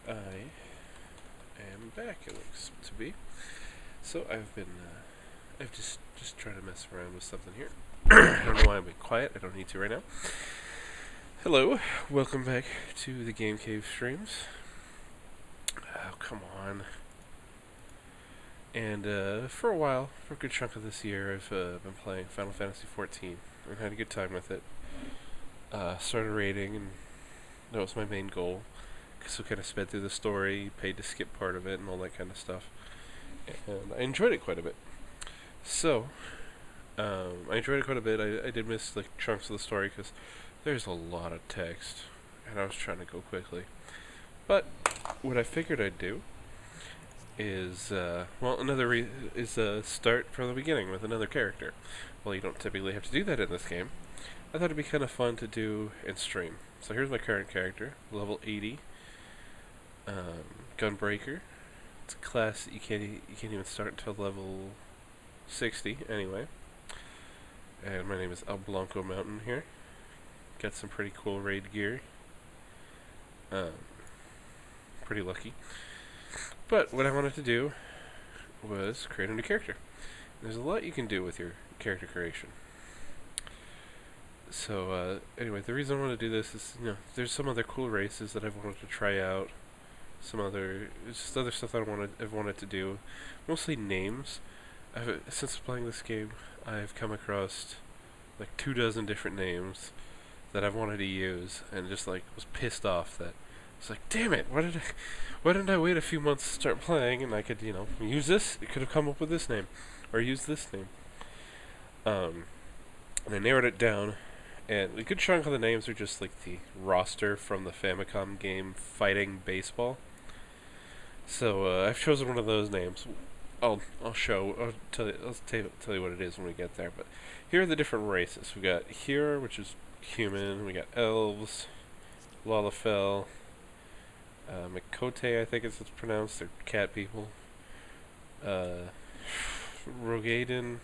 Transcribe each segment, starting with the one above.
I am back, it looks to be. So I've just trying to mess around with something here. I don't know why I'm being quiet. I don't need to right now. Hello, welcome back to the Game Cave streams. Oh, come on. And for a while, for a good chunk of this year, I've been playing Final Fantasy XIV and had a good time with it. Started raiding, and that was my main goal. So kind of sped through the story, paid to skip part of it, and all that kind of stuff. And I enjoyed it quite a bit. So, I enjoyed it quite a bit. I did miss like chunks of the story because there's a lot of text, and I was trying to go quickly. But what I figured I'd do is, start from the beginning with another character. Well, you don't typically have to do that in this game. I thought it'd be kind of fun to do and stream. So here's my current character, level 80, Gunbreaker. It's a class that you can't even start until level 60 anyway. And my name is El Blanco Mountain here. Got some pretty cool raid gear. Um, Pretty lucky. But what I wanted to do was create a new character. There's a lot you can do with your character creation. So anyway, the reason I want to do this is, there's some other cool races that I've wanted to try out. Just other stuff that I've wanted to do. Mostly names. Since playing this game, I've come across like 24 different names that I've wanted to use, and just like was pissed off that it's like, damn it, why didn't I wait a few months to start playing and I could, use this? It could have come up with this name, or use this name. And I narrowed it down, and a good chunk of the names are just like the roster from the Famicom game Fighting Baseball. So I've chosen one of those names. I'll tell you what it is when we get there. But here are the different races. We got Hero, which is human. We got elves, Lalafell, Makote, I think it's pronounced. They're cat people. Rogaden.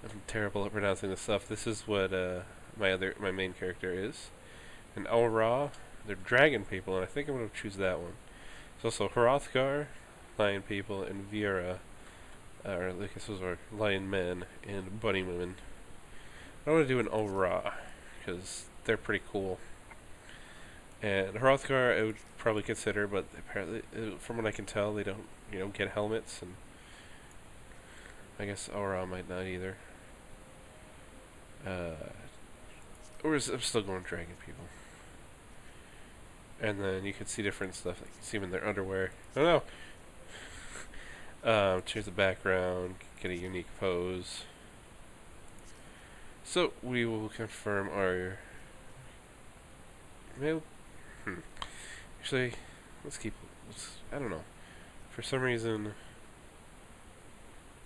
I'm terrible at pronouncing this stuff. This is what my main character is. And Aura, they're dragon people, and I think I'm gonna choose that one. There's also Hrothgar, lion people, and Vera, or I guess those are lion men and bunny women. I want to do an Aura because they're pretty cool. And Hrothgar, I would probably consider, but apparently, from what I can tell, they don't, get helmets, and I guess Aura might not either. I'm still going dragon people. And then you can see different stuff. Like you see them in their underwear. I don't know. Change the background, get a unique pose. So we will confirm our male. Actually, I don't know. For some reason,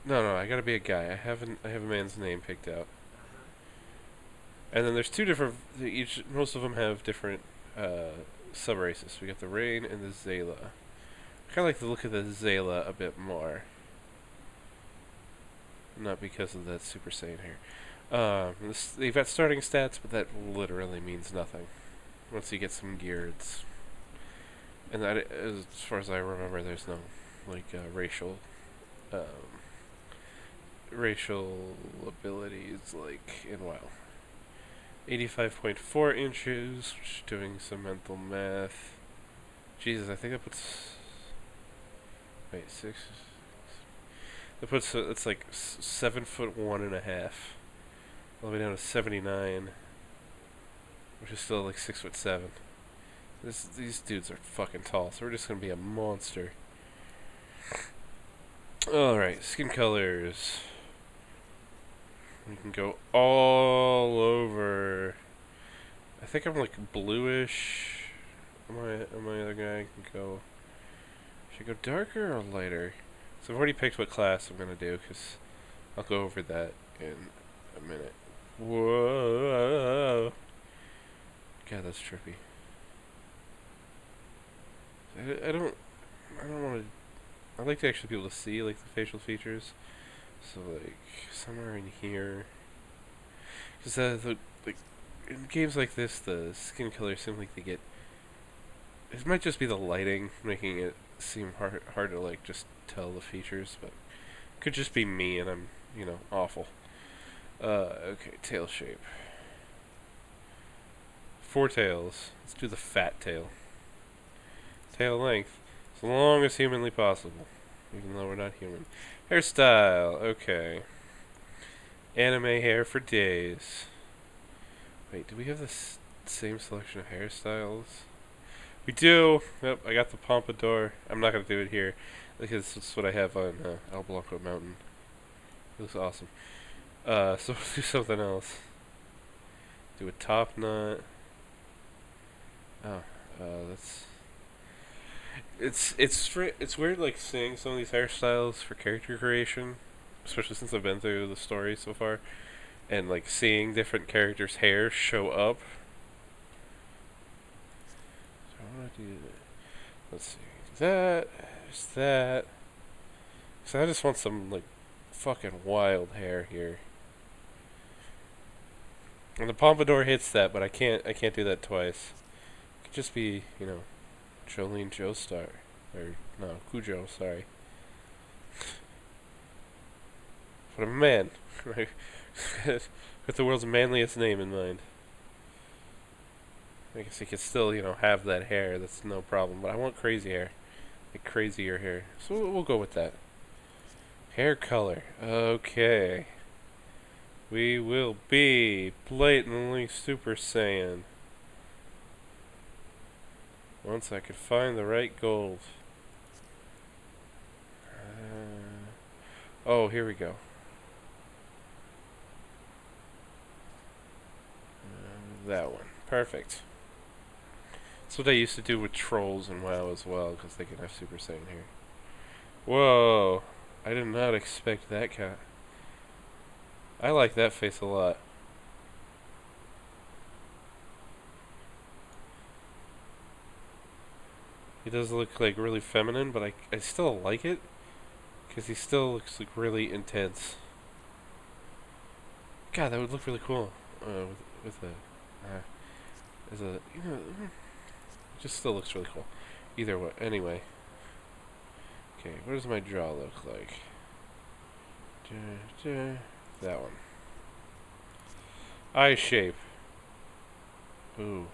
no, I gotta be a guy. I have a man's name picked out. And then there's two different. Most of them have different sub races. We got the Rain and the Zayla. I kind of like the look of the Zayla a bit more. Not because of that Super Saiyan hair. They've got starting stats, but that literally means nothing. Once you get some gear, and that, as far as I remember, there's no um, racial abilities like in WoW. 85.4 inches, doing some mental math. Jesus, I think that puts. Wait, 6. That puts it's like 7'1.5", all the way down to 79, which is still like 6'7". These dudes are fucking tall, so we're just gonna be a monster. All right, skin colors. We can go all over. I think I'm like bluish. My other guy can go. Should I go darker or lighter? So I've already picked what class I'm gonna do, because I'll go over that in a minute. Whoa! God, that's trippy. I don't want to. I like to actually be able to see like the facial features. So like somewhere in here, because like in games like this, the skin colors seem like they get It might just be the lighting making it seem hard to like just tell the features, but it could just be me and I'm, awful. Okay, tail shape. 4 tails. Let's do the fat tail. Tail length, as long as humanly possible, even though we're not human. Hairstyle, okay. Anime hair for days. Wait, do we have the same selection of hairstyles? We do! Yep, I got the pompadour. I'm not going to do it here, because that's what I have on El Blanco Mountain. It looks awesome. So we'll do something else. Do a top knot. Oh, that's... It's weird, like, seeing some of these hairstyles for character creation, especially since I've been through the story so far, and, like, seeing different characters' hair show up. So I want to do that. Let's see. Do that. There's that. So I just want some, like, fucking wild hair here. And the pompadour hits that, but I can't do that twice. It could just be, Jolene Joestar. Or, no, Cujo, sorry. But I'm a man. With the world's manliest name in mind. I guess he could still, have that hair. That's no problem. But I want crazy hair. Like crazier hair. So we'll go with that. Hair color. Okay. We will be blatantly Super Saiyan. Once I could find the right gold. Oh, here we go. That one. Perfect. That's what I used to do with trolls in WoW as well, because they can have Super Saiyan here. Whoa! I did not expect that kind. I like that face a lot. He does look like really feminine, but I still like it because he still looks like really intense. God, that would look really cool with as a it just still looks really cool. Either way, anyway. Okay, what does my jaw look like? That one. Eye shape. Ooh.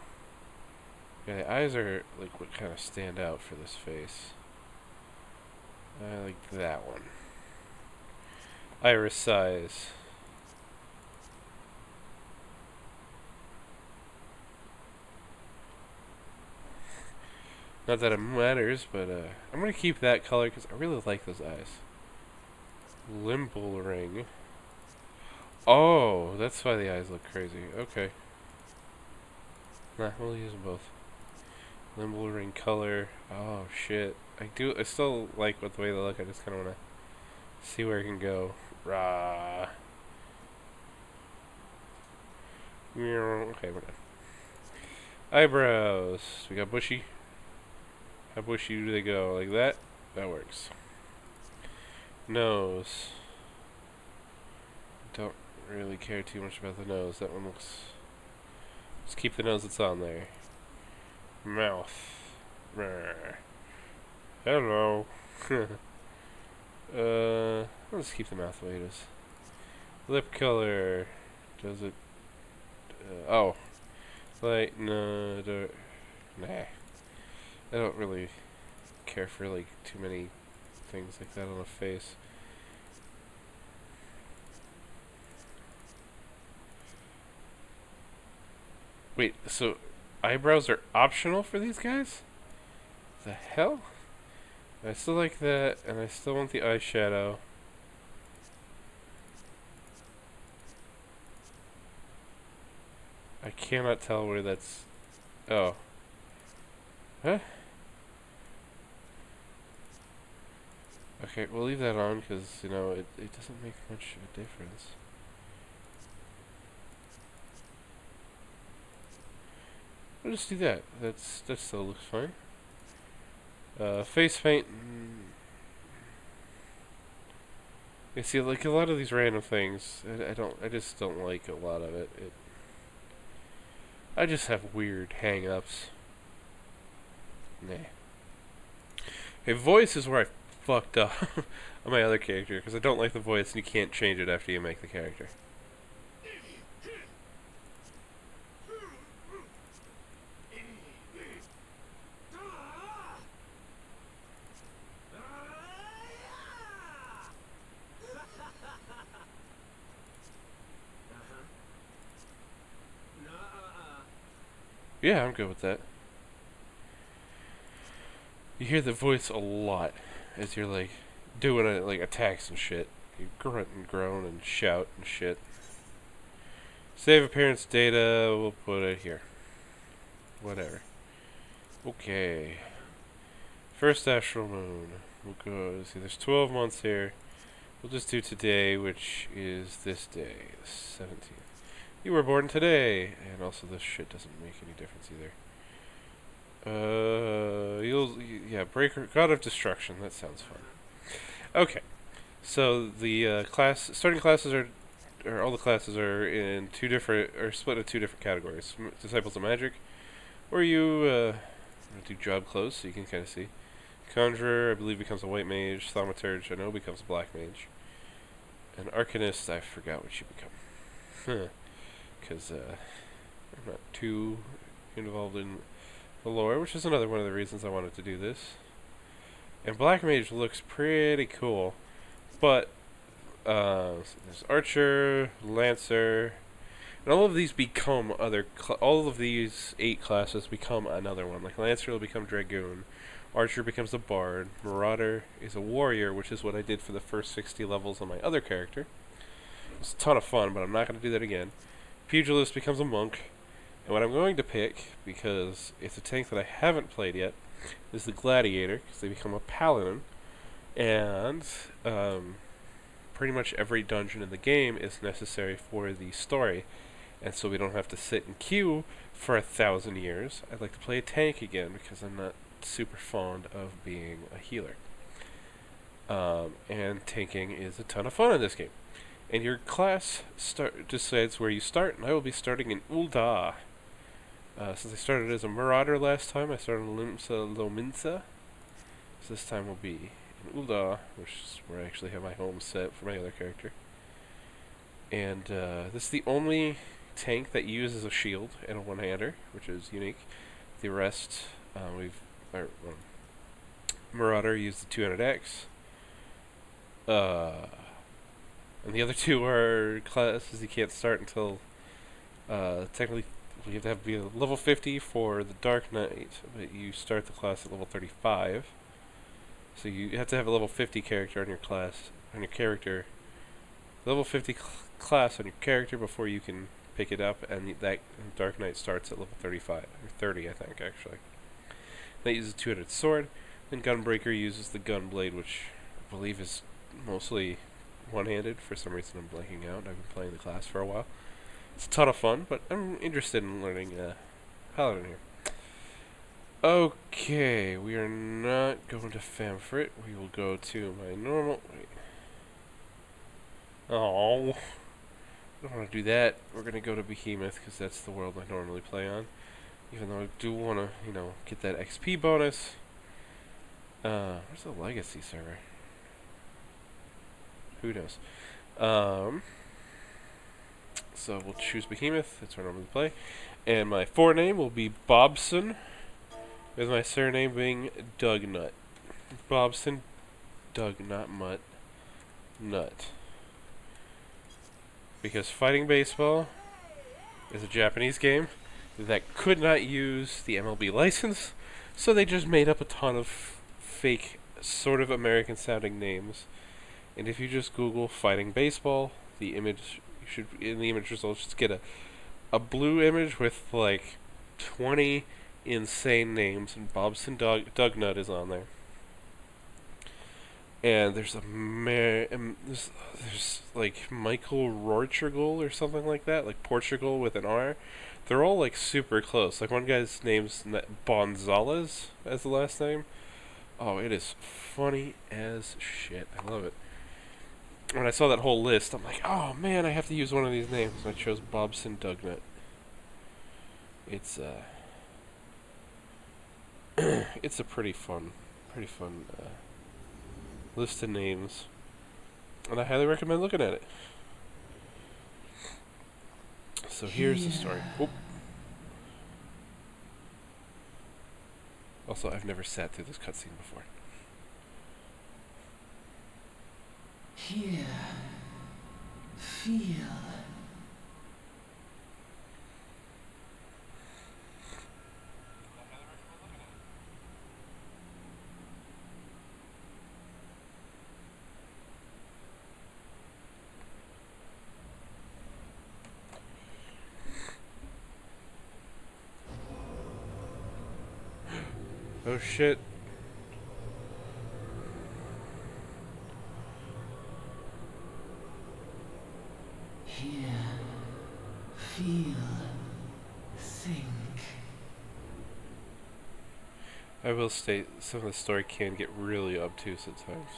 Yeah, the eyes are like what kind of stand out for this face. I like that one. Iris size. Not that it matters, but I'm gonna keep that color because I really like those eyes. Limble ring. Oh, that's why the eyes look crazy. Okay. Nah, we'll use them both. Limble ring color. Oh shit. I still like the way they look. I just kind of want to see where it can go. Rah. Okay, we're done. Eyebrows. We got bushy. How bushy do they go? Like that? That works. Nose. Don't really care too much about the nose. That one looks... Let's keep the nose that's on there. Mouth. Hello. Let's keep the mouth the way it is. Lip color. Does it... oh. Like, no, nah. I don't really care for, like, too many things like that on a face. Wait, so eyebrows are optional for these guys? The hell? I still like that, and I still want the eyeshadow. I cannot tell where that's... Oh. Huh? Okay, we'll leave that on, because, it doesn't make much of a difference. We'll just do that. That still looks fine. Face paint. You see, like a lot of these random things, I just don't like a lot of it. I just have weird hang-ups. Nah. Hey, voice is where I fucked up on my other character, because I don't like the voice and you can't change it after you make the character. Yeah, I'm good with that. You hear the voice a lot as you're like doing it, like attacks and shit. You grunt and groan and shout and shit. Save appearance data, we'll put it here. Whatever. Okay. First astral moon. We'll go, see, there's 12 months here. We'll just do today, which is this day, the 17th. You were born today! And also this shit doesn't make any difference either. Yeah, Breaker, God of Destruction, that sounds fun. Okay. So the starting classes or all the classes are in split into two different categories. Disciples of Magic, where you do job clothes, so you can kind of see. Conjurer, I believe, becomes a white mage. Thaumaturge, I know, becomes a black mage. And Arcanist, I forgot what you become. Because I'm not too involved in the lore, which is another one of the reasons I wanted to do this. And black mage looks pretty cool, but there's Archer, Lancer, and all of these become all of these 8 classes become another one. Like Lancer will become Dragoon, Archer becomes a Bard, Marauder is a Warrior, which is what I did for the first 60 levels on my other character. It's a ton of fun, but I'm not going to do that again. Pugilist becomes a Monk, and what I'm going to pick, because it's a tank that I haven't played yet, is the Gladiator, because they become a Paladin, and pretty much every dungeon in the game is necessary for the story, and so we don't have to sit and queue for 1,000 years. I'd like to play a tank again, because I'm not super fond of being a healer. And tanking is a ton of fun in this game. And your class decides where you start, and I will be starting in Ul'dah. Since I started as a Marauder last time, I started in Limsa Lominsa. So this time will be in Ul'dah, which is where I actually have my home set for my other character. And this is the only tank that uses a shield and a one-hander, which is unique. The rest, Marauder used the 200X. And the other two are classes you can't start until, technically, you have to be a level 50 for the Dark Knight, but you start the class at level 35. So you have to have a level 50 character on your class, level 50 class on your character before you can pick it up, and that Dark Knight starts at level 35, or 30 I think, actually. That uses a 200 sword, then Gunbreaker uses the Gunblade, which I believe is mostly one-handed. For some reason I'm blanking out. I've been playing the class for a while. It's a ton of fun, but I'm interested in learning Paladin here. Okay, we are not going to Famfrit. We will go to my normal... Wait. Oh, I don't want to do that. We're going to go to Behemoth, because that's the world I normally play on. Even though I do want to, get that XP bonus. Where's the Legacy server? Who knows? So we'll choose Behemoth. That's where I normally play. And my forename will be Bobson, with my surname being Dugnut. Bobson, Doug, not Mutt. Nut. Because Fighting Baseball is a Japanese game that could not use the MLB license, so they just made up a ton of fake, sort of American-sounding names. And if you just Google Fighting Baseball, the image, in the image results, just get a blue image with like 20 insane names, and Bobson Dugnut is on there. And there's there's like Michael Rorturgal or something like that, like Portugal with an R. They're all like super close. Like one guy's name's Bonzales as the last name. Oh, it is funny as shit. I love it. When I saw that whole list, I'm like, oh man, I have to use one of these names. So I chose Bobson Dugnut. It's it's a pretty fun list of names, and I highly recommend looking at it. So here's the story. Oop. Also, I've never sat through this cutscene before. Here, feel. Oh shit. Here, feel, think. I will state, some of the story can get really obtuse at times.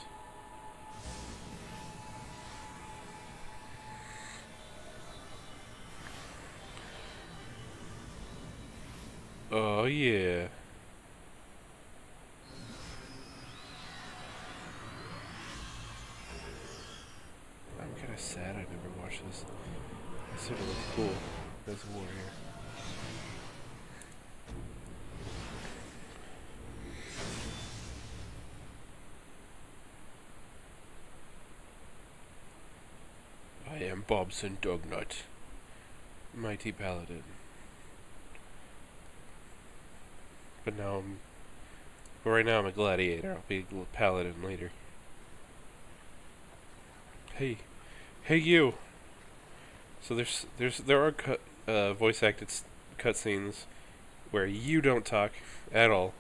Oh yeah. I'm kinda sad I never watched this. It sort of looks cool. There's war here. I am Bobson Dognut, mighty paladin. But right now I'm a gladiator. I'll be a paladin later. Hey you. So there are voice acted cutscenes where you don't talk at all.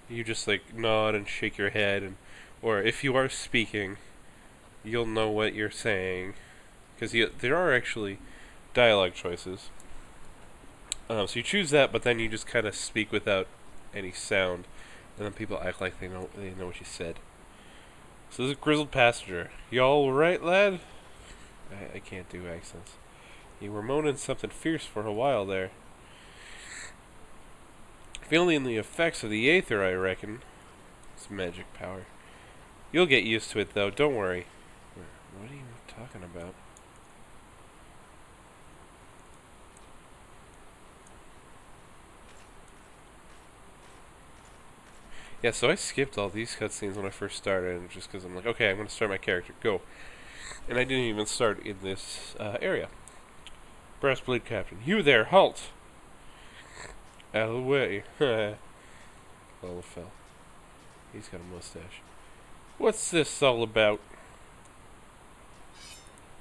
You just like nod and shake your head, or if you are speaking, you'll know what you're saying, because there are actually dialogue choices. So you choose that, but then you just kind of speak without any sound, and then people act like they know what you said. So this is Grizzled Passenger. You all right, lad? I can't do accents. You were moaning something fierce for a while there. Feeling the effects of the Aether, I reckon. It's magic power. You'll get used to it, though. Don't worry. What are you talking about? Yeah, so I skipped all these cutscenes when I first started, just because I'm like, okay, I'm going to start my character. Go. And I didn't even start in this area. Brassblade Captain. You there, halt! Out of the way. Lalafell. He's got a mustache. What's this all about?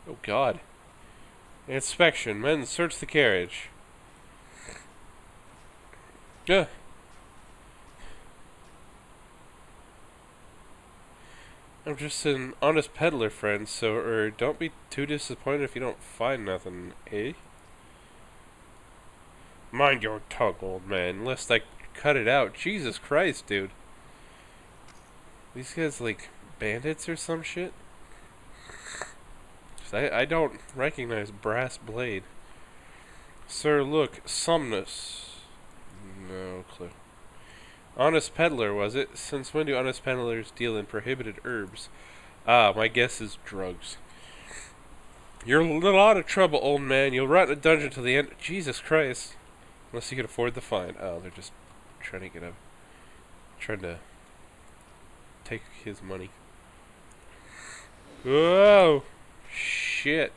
Oh god. Inspection. Men, search the carriage. Ugh. I'm just an honest peddler, friend, so don't be too disappointed if you don't find nothing, eh? Mind your tongue, old man, lest I cut it out. Jesus Christ, dude. These guys like bandits or some shit? I don't recognize Brassblade. Sir, look, Somnus. No clue. Honest peddler, was it? Since when do honest peddlers deal in prohibited herbs? Ah, my guess is drugs. You're in a lot of trouble, old man. You'll rot in a dungeon till the end. Jesus Christ. Unless you can afford the fine. Oh, they're just trying to take his money. Whoa! Shit.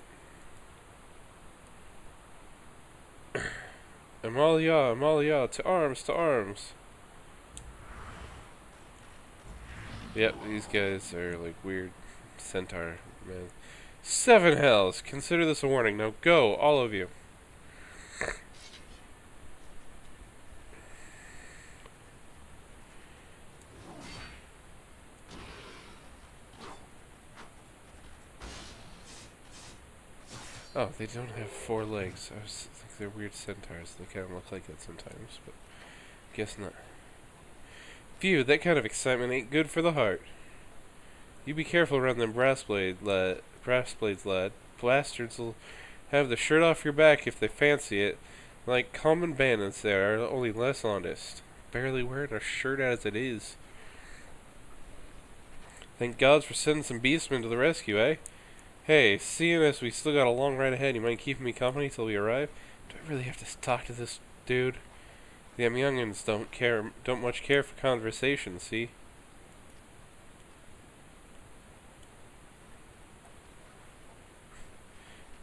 Amalia, to arms, to arms. Yep, these guys are like weird centaur, man. 7 hells! Consider this a warning. Now go, all of you. Oh, they don't have 4 legs. I think they're weird centaurs. They kind of look like that sometimes, but guess not. Phew, that kind of excitement ain't good for the heart. You be careful around them brassblades, lad. Bastards will have the shirt off your back if they fancy it. Like common bandits, they are only less honest. barely wearing a shirt as it is. Thank God for sending some beastmen to the rescue, eh? Hey, seeing as we still got a long ride ahead, you mind keeping me company till we arrive? Do I really have to talk to this dude? Them youngins don't much care for conversation, see?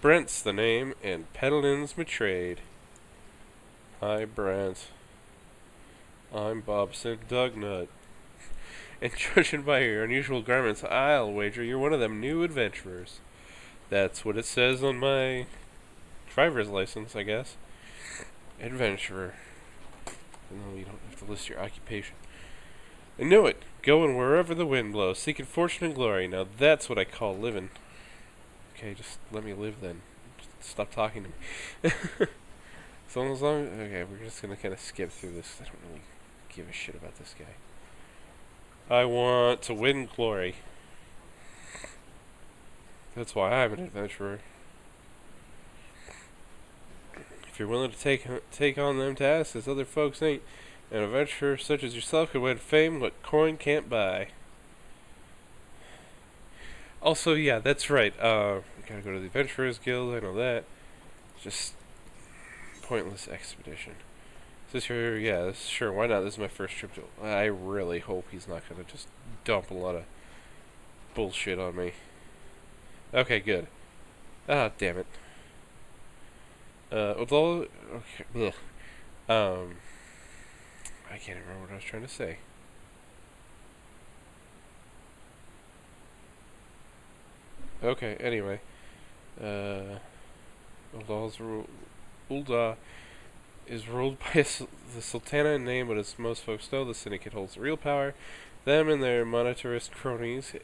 Brent's the name, and Peddlin's my trade. Hi, Brent. I'm Bobson Dugnut. And judging by your unusual garments, I'll wager you're one of them new adventurers. That's what it says on my driver's license, I guess. Adventurer. No, you don't have to list your occupation. I know it. Going wherever the wind blows, seeking fortune and glory. Now that's what I call living. Okay, just let me live then. Just stop talking to me. As long okay, we're just gonna kind of skip through this. I don't really give a shit about this guy. I want to win glory. That's why I'm an adventurer. If you're willing to take on them tasks as other folks ain't, an adventurer such as yourself could win fame what coin can't buy. Also, yeah, that's right. We gotta go to the Adventurers Guild. I know that. Just pointless expedition. Is this your? Yeah, this, sure. Why not? This is my first trip to. I really hope he's not gonna just dump a lot of bullshit on me. Okay, good. Ah, damn it. Although, okay, I can't remember what I was trying to say. Okay, anyway. Ul'dah is ruled by the Sultana in name, but as most folks know, the Syndicate holds the real power. Them and their monetarist cronies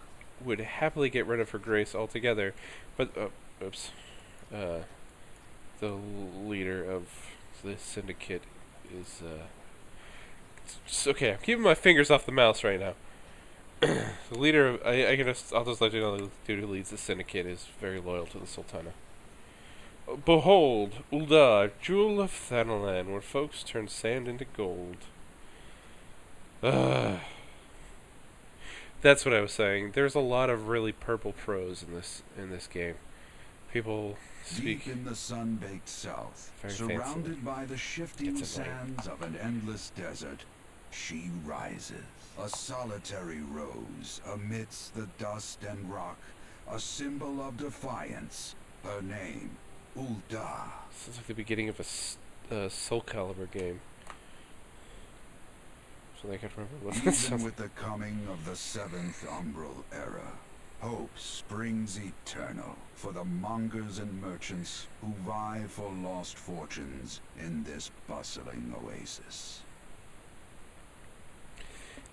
would happily get rid of her grace altogether, but, the leader of the Syndicate is, okay, I'm keeping my fingers off the mouse right now. The leader of, I'll just let you know the dude who leads the Syndicate is very loyal to the Sultana. Behold, Ul'dah, jewel of Thanalan, where folks turn sand into gold. That's what I was saying. There's a lot of really purple prose in this game. People speak deep in the sun-baked south, very surrounded fancily. by the shifting Gets annoying. sands of an endless desert, she rises, a solitary rose amidst the dust and rock, a symbol of defiance. Her name, Ul'dah. Sounds like the beginning of a Soul Calibur game. So I can remember what that Even sounds with the coming of the seventh umbral era, hope springs eternal for the mongers and merchants who vie for lost fortunes in this bustling oasis.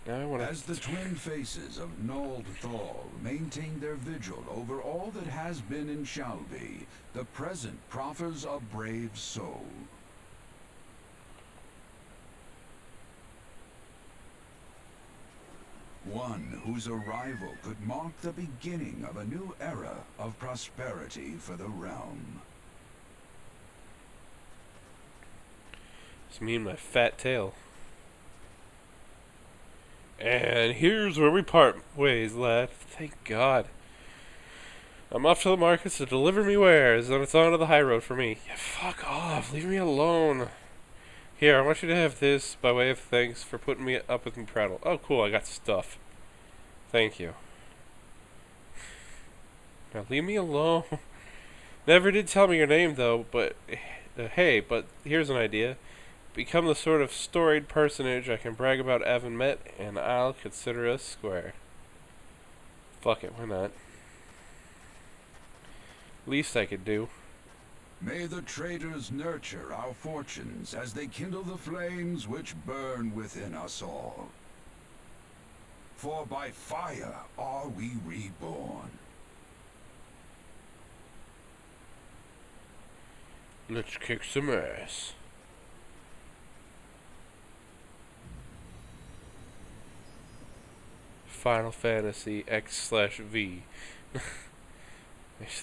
Now I want As the twin faces of Nold Thal maintain their vigil over all that has been and shall be, the present proffers a brave soul. One whose arrival could mark the beginning of a new era of prosperity for the realm. It's me and my fat tail. And here's where we part ways, lad. Thank God. I'm off to the markets to deliver me wares, and it's on to the high road for me. Yeah, fuck off. Leave me alone. Here, I want you to have this by way of thanks for putting me up with me prattle. Oh, cool. I got stuff. Thank you. Now, leave me alone. Never did tell me your name, though, but... hey, but here's an idea. Become the sort of storied personage I can brag about having met, and I'll consider us square. Fuck it, why not? Least I could do. May the traders nurture our fortunes as they kindle the flames which burn within us all. For by fire are we reborn. Let's kick some ass. Final Fantasy X/V.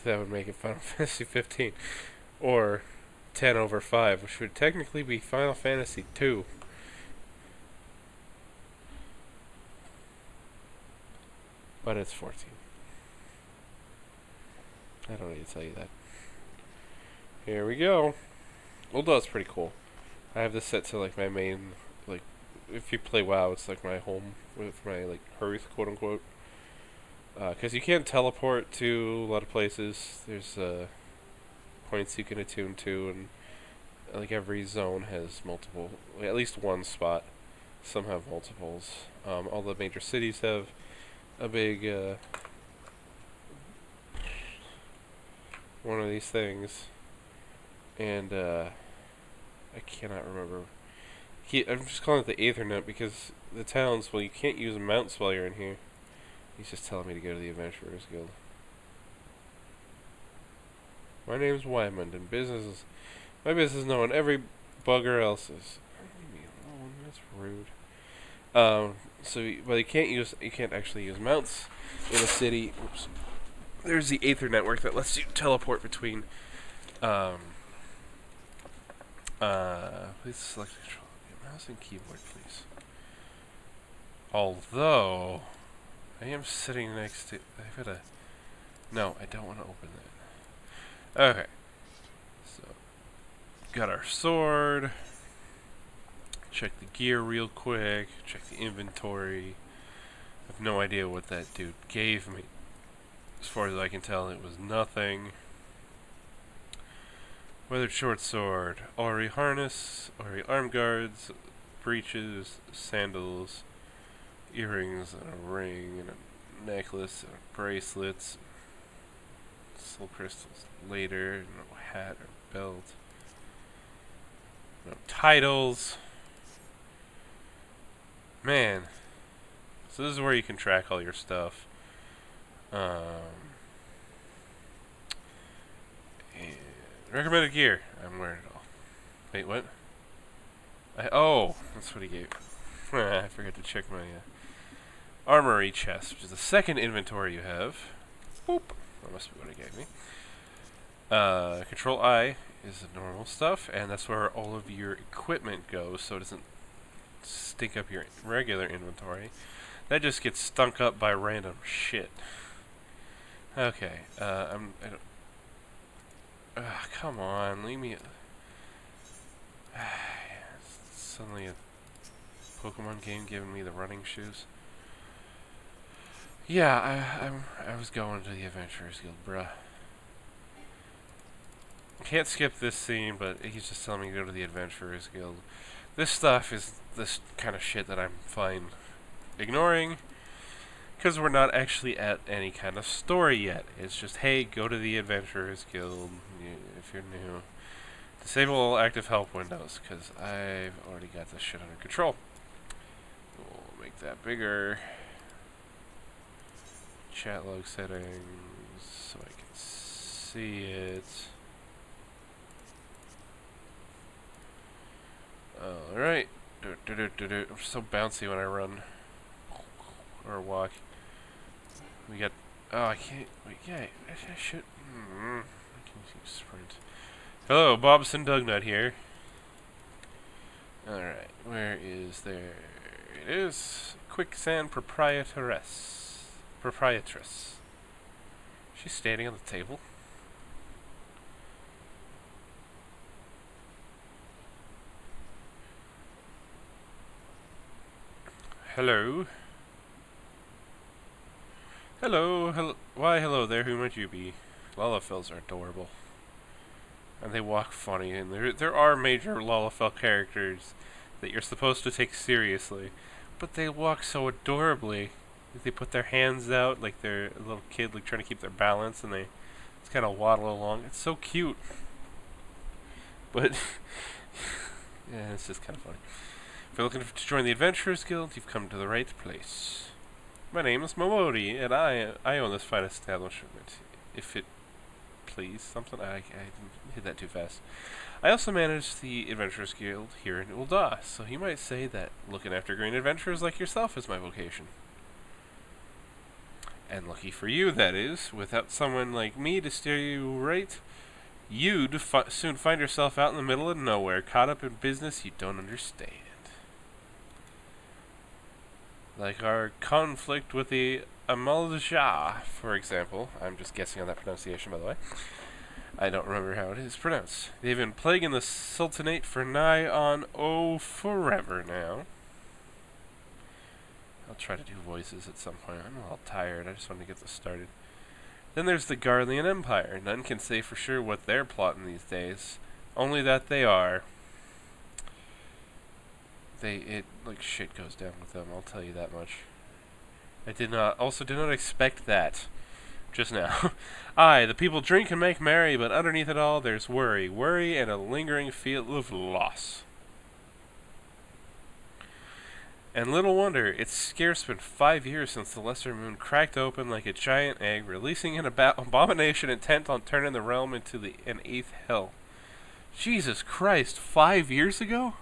That would make it Final Fantasy 15. Or 10/5, which would technically be Final Fantasy 2. But it's 14. I don't need to tell you that. Here we go. Uldah's pretty cool. I have this set to like my main, like, if you play WoW, it's like my home with my like hearth, quote unquote. Because you can't teleport to a lot of places. There's points you can attune to, and like every zone has multiple, at least one spot. Some have multiples. All the major cities have a big one of these things, and I cannot remember. I'm just calling it the Aethernet because the towns, well, you can't use mounts while you're in here. He's just telling me to go to the Adventurers Guild. My name's Wyman, and my business is knowing every bugger else's. Leave me alone, that's rude. But you can't actually use mounts in a city. Oops. There's the Aether network that lets you teleport between. Please select control. Mouse and keyboard, please. Although, I am sitting next to. No, I don't want to open that. Okay. So, got our sword. Check the gear real quick. Check the inventory. I have no idea what that dude gave me. As far as I can tell, it was nothing. Weathered short sword, Ori harness, Ori arm guards, breeches, sandals, earrings, and a ring, and a necklace, and bracelets, soul crystals later, no hat or belt, no titles. Man, so this is where you can track all your stuff. And recommended gear. I'm wearing it all. Wait, what? Oh, that's what he gave. I forgot to check my armory chest, which is the second inventory you have. Boop. That must be what he gave me. Control I is the normal stuff, and that's where all of your equipment goes, so it doesn't stink up your regular inventory. That just gets stunk up by random shit. Okay, I don't. Come on, leave me. Suddenly a Pokemon game giving me the running shoes. Yeah, I was going to the Adventurers Guild, bruh. Can't skip this scene, but he's just telling me to go to the Adventurers Guild. This stuff is this kind of shit that I'm fine ignoring, because we're not actually at any kind of story yet. It's just, hey, go to the Adventurers Guild if you're new. Disable active help windows, because I've already got this shit under control. We'll make that bigger. Chat log settings, so I can see it. Alright. I'm so bouncy when I run. Or walk. We got. Oh, I can't. Wait, yeah, I should. I can sprint. Hello, Bobson Dugnut here. Alright, where is there? It is. Quicksand Proprietress. She's standing on the table. Hello. Hello. Why, hello there. Who might you be? Lalafels are adorable. And they walk funny, and there are major Lalafell characters that you're supposed to take seriously, but they walk so adorably. They put their hands out like they're a little kid, like trying to keep their balance, and they just kind of waddle along. It's so cute. But yeah, it's just kind of funny. If you're looking to join the Adventurers Guild, you've come to the right place. My name is Momori, and I own this fine establishment. If it please something, I hit that too fast. I also manage the Adventurers Guild here in Ul'dah, so you might say that looking after green adventurers like yourself is my vocation. And lucky for you, that is. Without someone like me to steer you right, you'd soon find yourself out in the middle of nowhere, caught up in business you don't understand. Like our conflict with the Amalja, for example. I'm just guessing on that pronunciation, by the way. I don't remember how it is pronounced. They've been plaguing the Sultanate for nigh on, forever now. I'll try to do voices at some point. I'm all tired. I just want to get this started. Then there's the Garlean Empire. None can say for sure what they're plotting these days. Only that they are. Like shit goes down with them, I'll tell you that much. I did not expect that just now. Aye, the people drink and make merry, but underneath it all there's worry. Worry and a lingering feel of loss. And little wonder, it's scarce been 5 years since the Lesser Moon cracked open like a giant egg, releasing an abomination intent on turning the realm into an eighth hell. Jesus Christ, 5 years ago?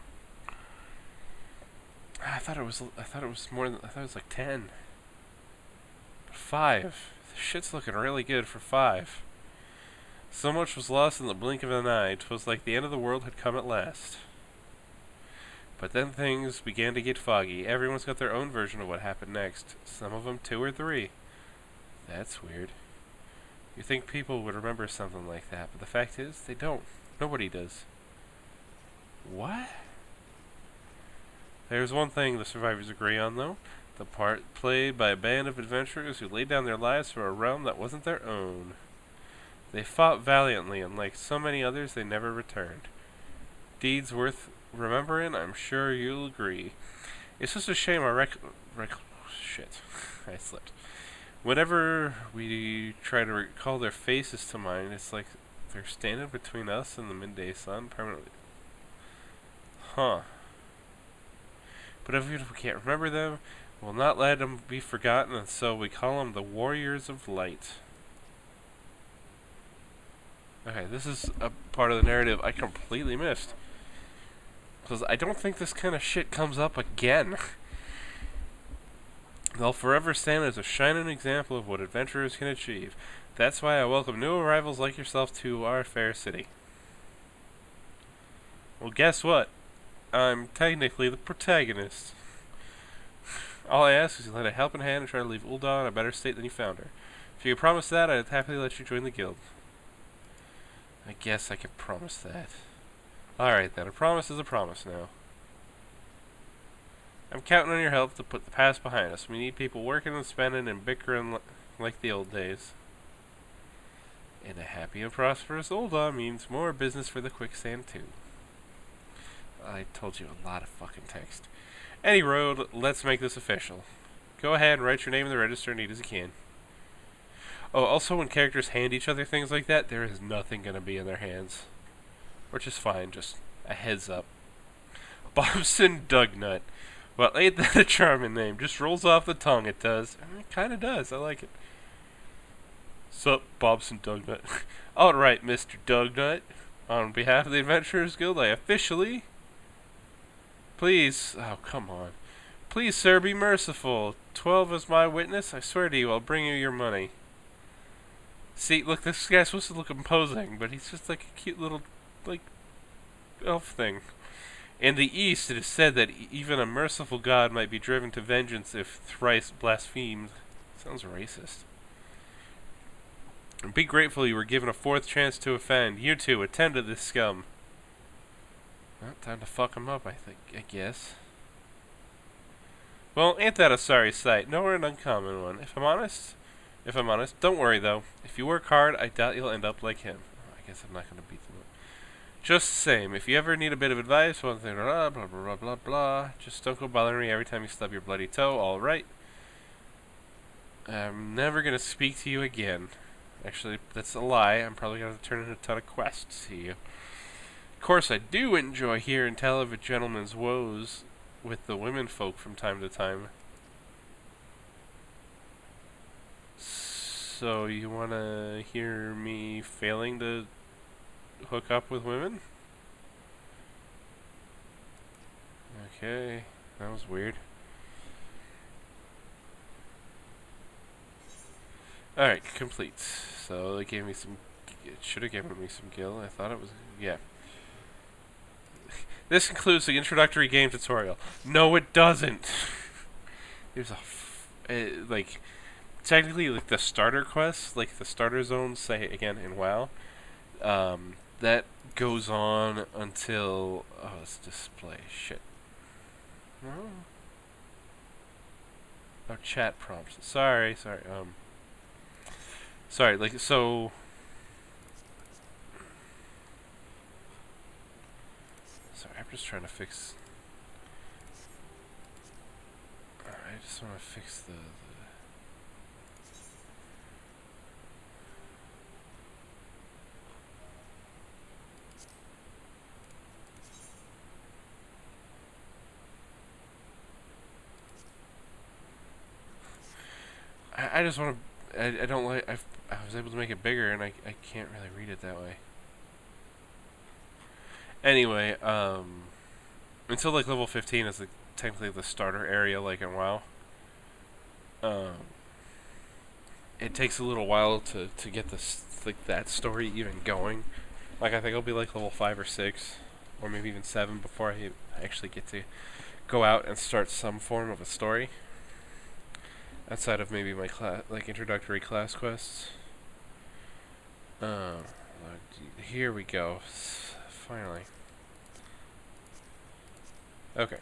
I thought it was like 10. 5. The shit's looking really good for 5. So much was lost in the blink of an eye. 'Twas like the end of the world had come at last. But then things began to get foggy. Everyone's got their own version of what happened next. Some of them 2 or 3. That's weird. You think people would remember something like that, but the fact is, they don't. Nobody does. What? There's one thing the survivors agree on, though. The part played by a band of adventurers who laid down their lives for a realm that wasn't their own. They fought valiantly, and like so many others, they never returned. Deeds worth remembering, I'm sure you'll agree. It's just a shame our shit. I slipped. Whenever we try to recall their faces to mind, it's like they're standing between us and the midday sun permanently. Huh. But if we can't remember them, we'll not let them be forgotten, and so we call them the Warriors of Light. Okay, this is a part of the narrative I completely missed. Because I don't think this kind of shit comes up again. They'll forever stand as a shining example of what adventurers can achieve. That's why I welcome new arrivals like yourself to our fair city. Well, guess what? I'm technically the protagonist. All I ask is you lend a helping hand and try to leave Ul'dah in a better state than you found her. If you can promise that, I'd happily let you join the guild. I guess I can promise that. Alright then, a promise is a promise now. I'm counting on your help to put the past behind us. We need people working and spending and bickering like the old days. And a happy and prosperous Ul'dah means more business for the quicksand too. I told you a lot of fucking text. Any road, let's make this official. Go ahead and write your name in the register neat as you can. Oh, also when characters hand each other things like that, there is nothing gonna be in their hands. Which is fine, just a heads up. Bobson Dugnut. Well, ain't that a charming name? Just rolls off the tongue, it does. It kinda does, I like it. Sup, Bobson Dugnut. Alright, Mr. Dugnut. On behalf of the Adventurers Guild, I officially... Please, oh, come on. Please, sir, be merciful. 12 is my witness. I swear to you, I'll bring you your money. See, look, this guy's supposed to look imposing, but he's just like a cute little, like, elf thing. In the East, it is said that even a merciful god might be driven to vengeance if thrice blasphemed. Sounds racist. And be grateful you were given a 4th chance to offend. You two, attend to this scum. Well, time to fuck him up, I guess. Well, ain't that a sorry sight? Nor an uncommon one. If I'm honest, don't worry though. If you work hard, I doubt you'll end up like him. Oh, I guess I'm not gonna beat them up. Just the same, if you ever need a bit of advice, one thing, blah, blah, blah, blah, blah, blah, just don't go bothering me every time you stub your bloody toe, alright? I'm never gonna speak to you again. Actually, that's a lie. I'm probably gonna have to turn in a ton of quests to you. Of course, I do enjoy hearing tell of a gentleman's woes with the women folk from time to time. So, you wanna hear me failing to hook up with women? Okay, that was weird. Alright, complete. So, they gave me some... It should have given me some gil. I thought it was... Yeah. This concludes the introductory game tutorial. No, it doesn't. there's like technically like the starter quest, like the starter zones, say again in WoW, that goes on until let's display shit. Oh. Oh, chat prompts. Sorry. Sorry. Like so. Sorry, I'm just trying to fix. I just want to fix the. I just want to. I don't like. I was able to make it bigger, and I can't really read it that way. Anyway, until like level 15 is like technically the starter area, like in WoW. It takes a little while to get this like that story even going. Like I think I'll be like level 5 or 6, or maybe even 7 before I actually get to go out and start some form of a story. Outside of maybe my like introductory class quests. Here we go. Finally. Okay.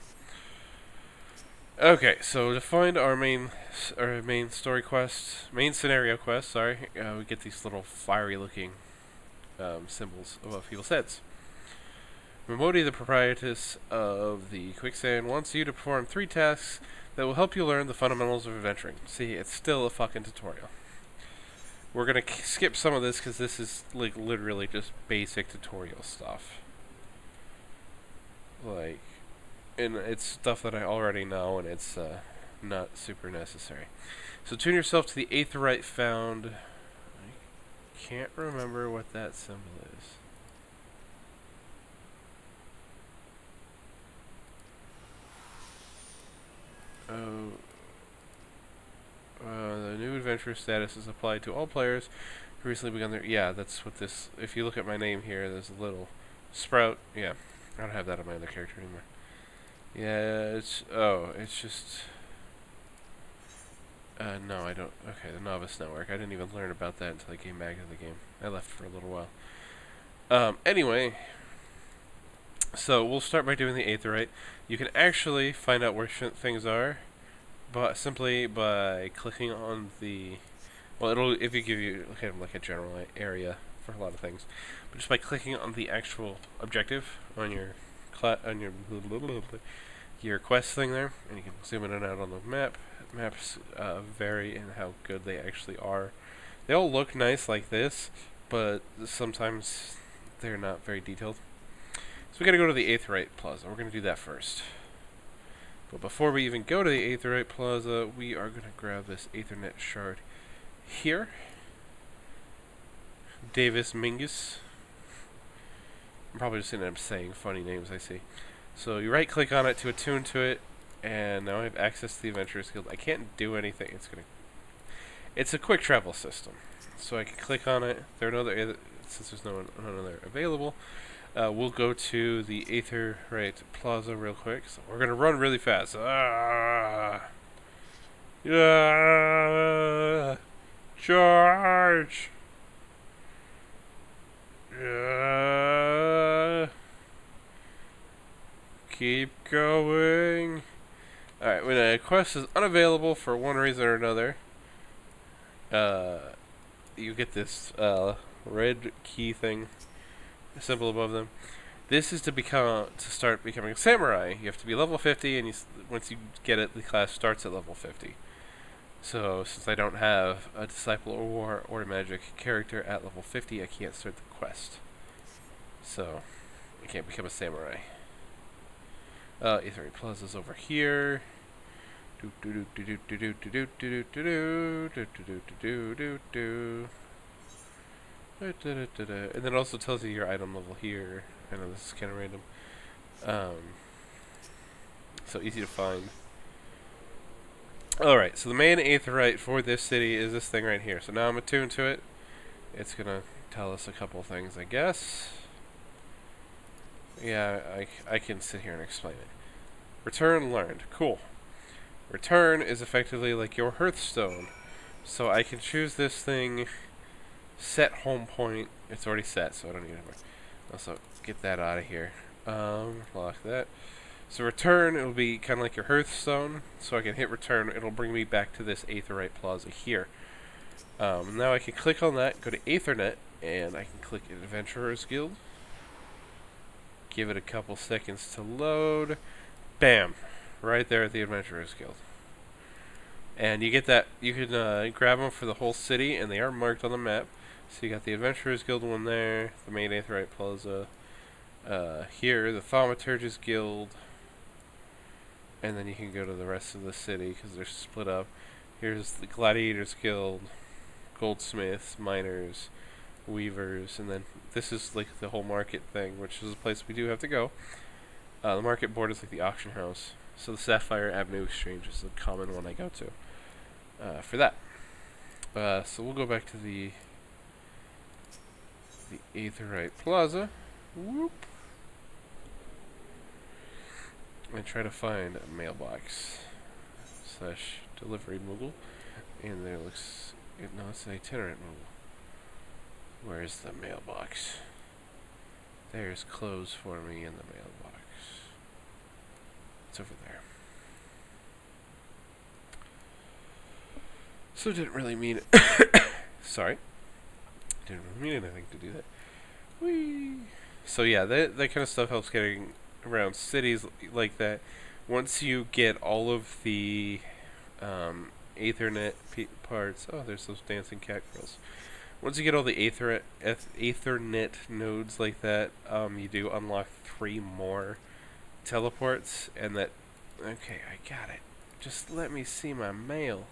Okay, so to find our main story quest, main scenario quest, sorry, we get these little fiery looking symbols above people's heads. Momodi, the proprietress of the Quicksand, wants you to perform 3 tasks that will help you learn the fundamentals of adventuring. See, it's still a fucking tutorial. We're gonna skip some of this because this is like literally just basic tutorial stuff. Like, and it's stuff that I already know, and it's not super necessary. So tune yourself to the Aetheryte found. I can't remember what that symbol is. Oh. The new adventure status is applied to all players who recently begun their... Yeah, that's what this... If you look at my name here, there's a little sprout. Yeah, I don't have that on my other character anymore. Yeah, it's... Oh, it's just... no, I don't... Okay, the Novice Network. I didn't even learn about that until I came back into the game. I left for a little while. Anyway... So, we'll start by doing the Aetheryte. You can actually find out where things are, but simply by clicking on the... Well, if you give you like a general area for a lot of things, but just by clicking on the actual objective on your your quest thing there, and you can zoom in and out on the map. Maps vary in how good they actually are. They all look nice like this, but sometimes they're not very detailed. So we gotta go to the Aetheryte Plaza. We're gonna do that first. But before we even go to the Aetheryte Plaza, we are gonna grab this Aethernet shard here. Davis Mingus. I'm probably just I'm saying funny names, I see. So you right click on it to attune to it, and now I have access to the Adventurers Guild. I can't do anything. It's a quick travel system. So I can click on it. Since there's none other available. We'll go to the Aetheryte Plaza real quick. So we're gonna run really fast. Charge! Keep going. Alright, when a quest is unavailable for one reason or another, you get this red key thing, symbol above them. This is to start becoming a samurai. You have to be level 50, and once you get it, the class starts at level 50. So, since I don't have a Disciple or War or Magic character at level 50, I can't start the quest. So, I can't become a samurai. Aetheryte Plaza's over here. And then it also tells you your item level here. I know this is kind of random. So easy to find. Alright, so the main Aetheryte for this city is this thing right here. So now I'm attuned to it. It's gonna tell us a couple things, I guess. Yeah, I can sit here and explain it. Return learned. Cool. Return is effectively like your Hearthstone. So I can choose this thing, set home point. It's already set, so I don't need it. Also, get that out of here. Lock that. So return, it'll be kind of like your Hearthstone. So I can hit return. It'll bring me back to this Aetheryte Plaza here. Now I can click on that, go to Aethernet, and I can click Adventurers Guild. Give it a couple seconds to load. Bam! Right there at the Adventurers Guild. And you get that, you can grab them for the whole city, and they are marked on the map. So you got the Adventurers Guild one there, the main Aetheryte Plaza. Here, the Thaumaturges Guild. And then you can go to the rest of the city, because they're split up. Here's the Gladiators Guild, Goldsmiths, Miners, Weavers, and then this is like the whole market thing, which is a place we do have to go. The market board is like the auction house. So the Sapphire Avenue Exchange is the common one I go to for that. So we'll go back to the Aetheryte Plaza. Whoop. And try to find a mailbox / delivery Moogle. And there looks... no, it's an itinerant Moogle. Where's the mailbox? There's clothes for me in the mailbox. It's over there. So didn't really mean it. Sorry. Didn't really mean anything to do that. Whee! So yeah, that kind of stuff helps getting around cities like that. Once you get all of the Aethernet parts... oh, there's those dancing cat girls. Once you get all the Aethernet nodes like that, you do unlock 3 more teleports, and that... okay, I got it. Just let me see my mail.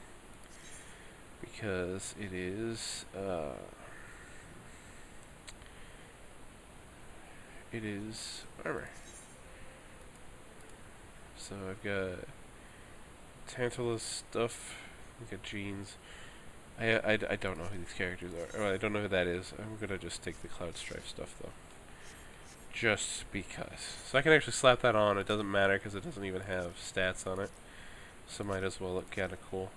Because it is... it is armor. So I've got Tantalus stuff. I've got jeans. I don't know who these characters are. Oh, I don't know who that is. I'm gonna just take the Cloud Strife stuff though. Just because. So I can actually slap that on. It doesn't matter because it doesn't even have stats on it. So might as well look kinda cool.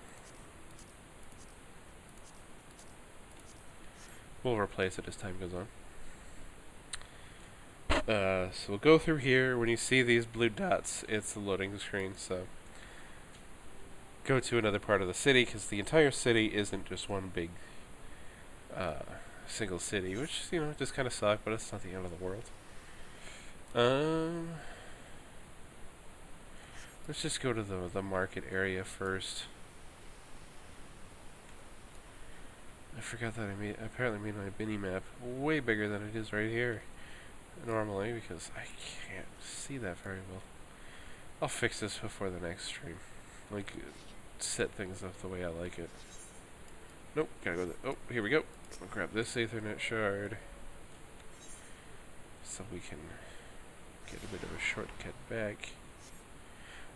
We'll replace it as time goes on. So we'll go through here. When you see these blue dots, it's the loading screen. So go to another part of the city, because the entire city isn't just one big single city, which, you know, just kind of suck, but it's not the end of the world. Let's just go to the market area first. I forgot that I apparently made my mini map way bigger than it is right here normally, because I can't see that very well. I'll fix this before the next stream. Like, set things up the way I like it. Nope, gotta go oh, here we go. I'll grab this Aethernet shard so we can get a bit of a shortcut back.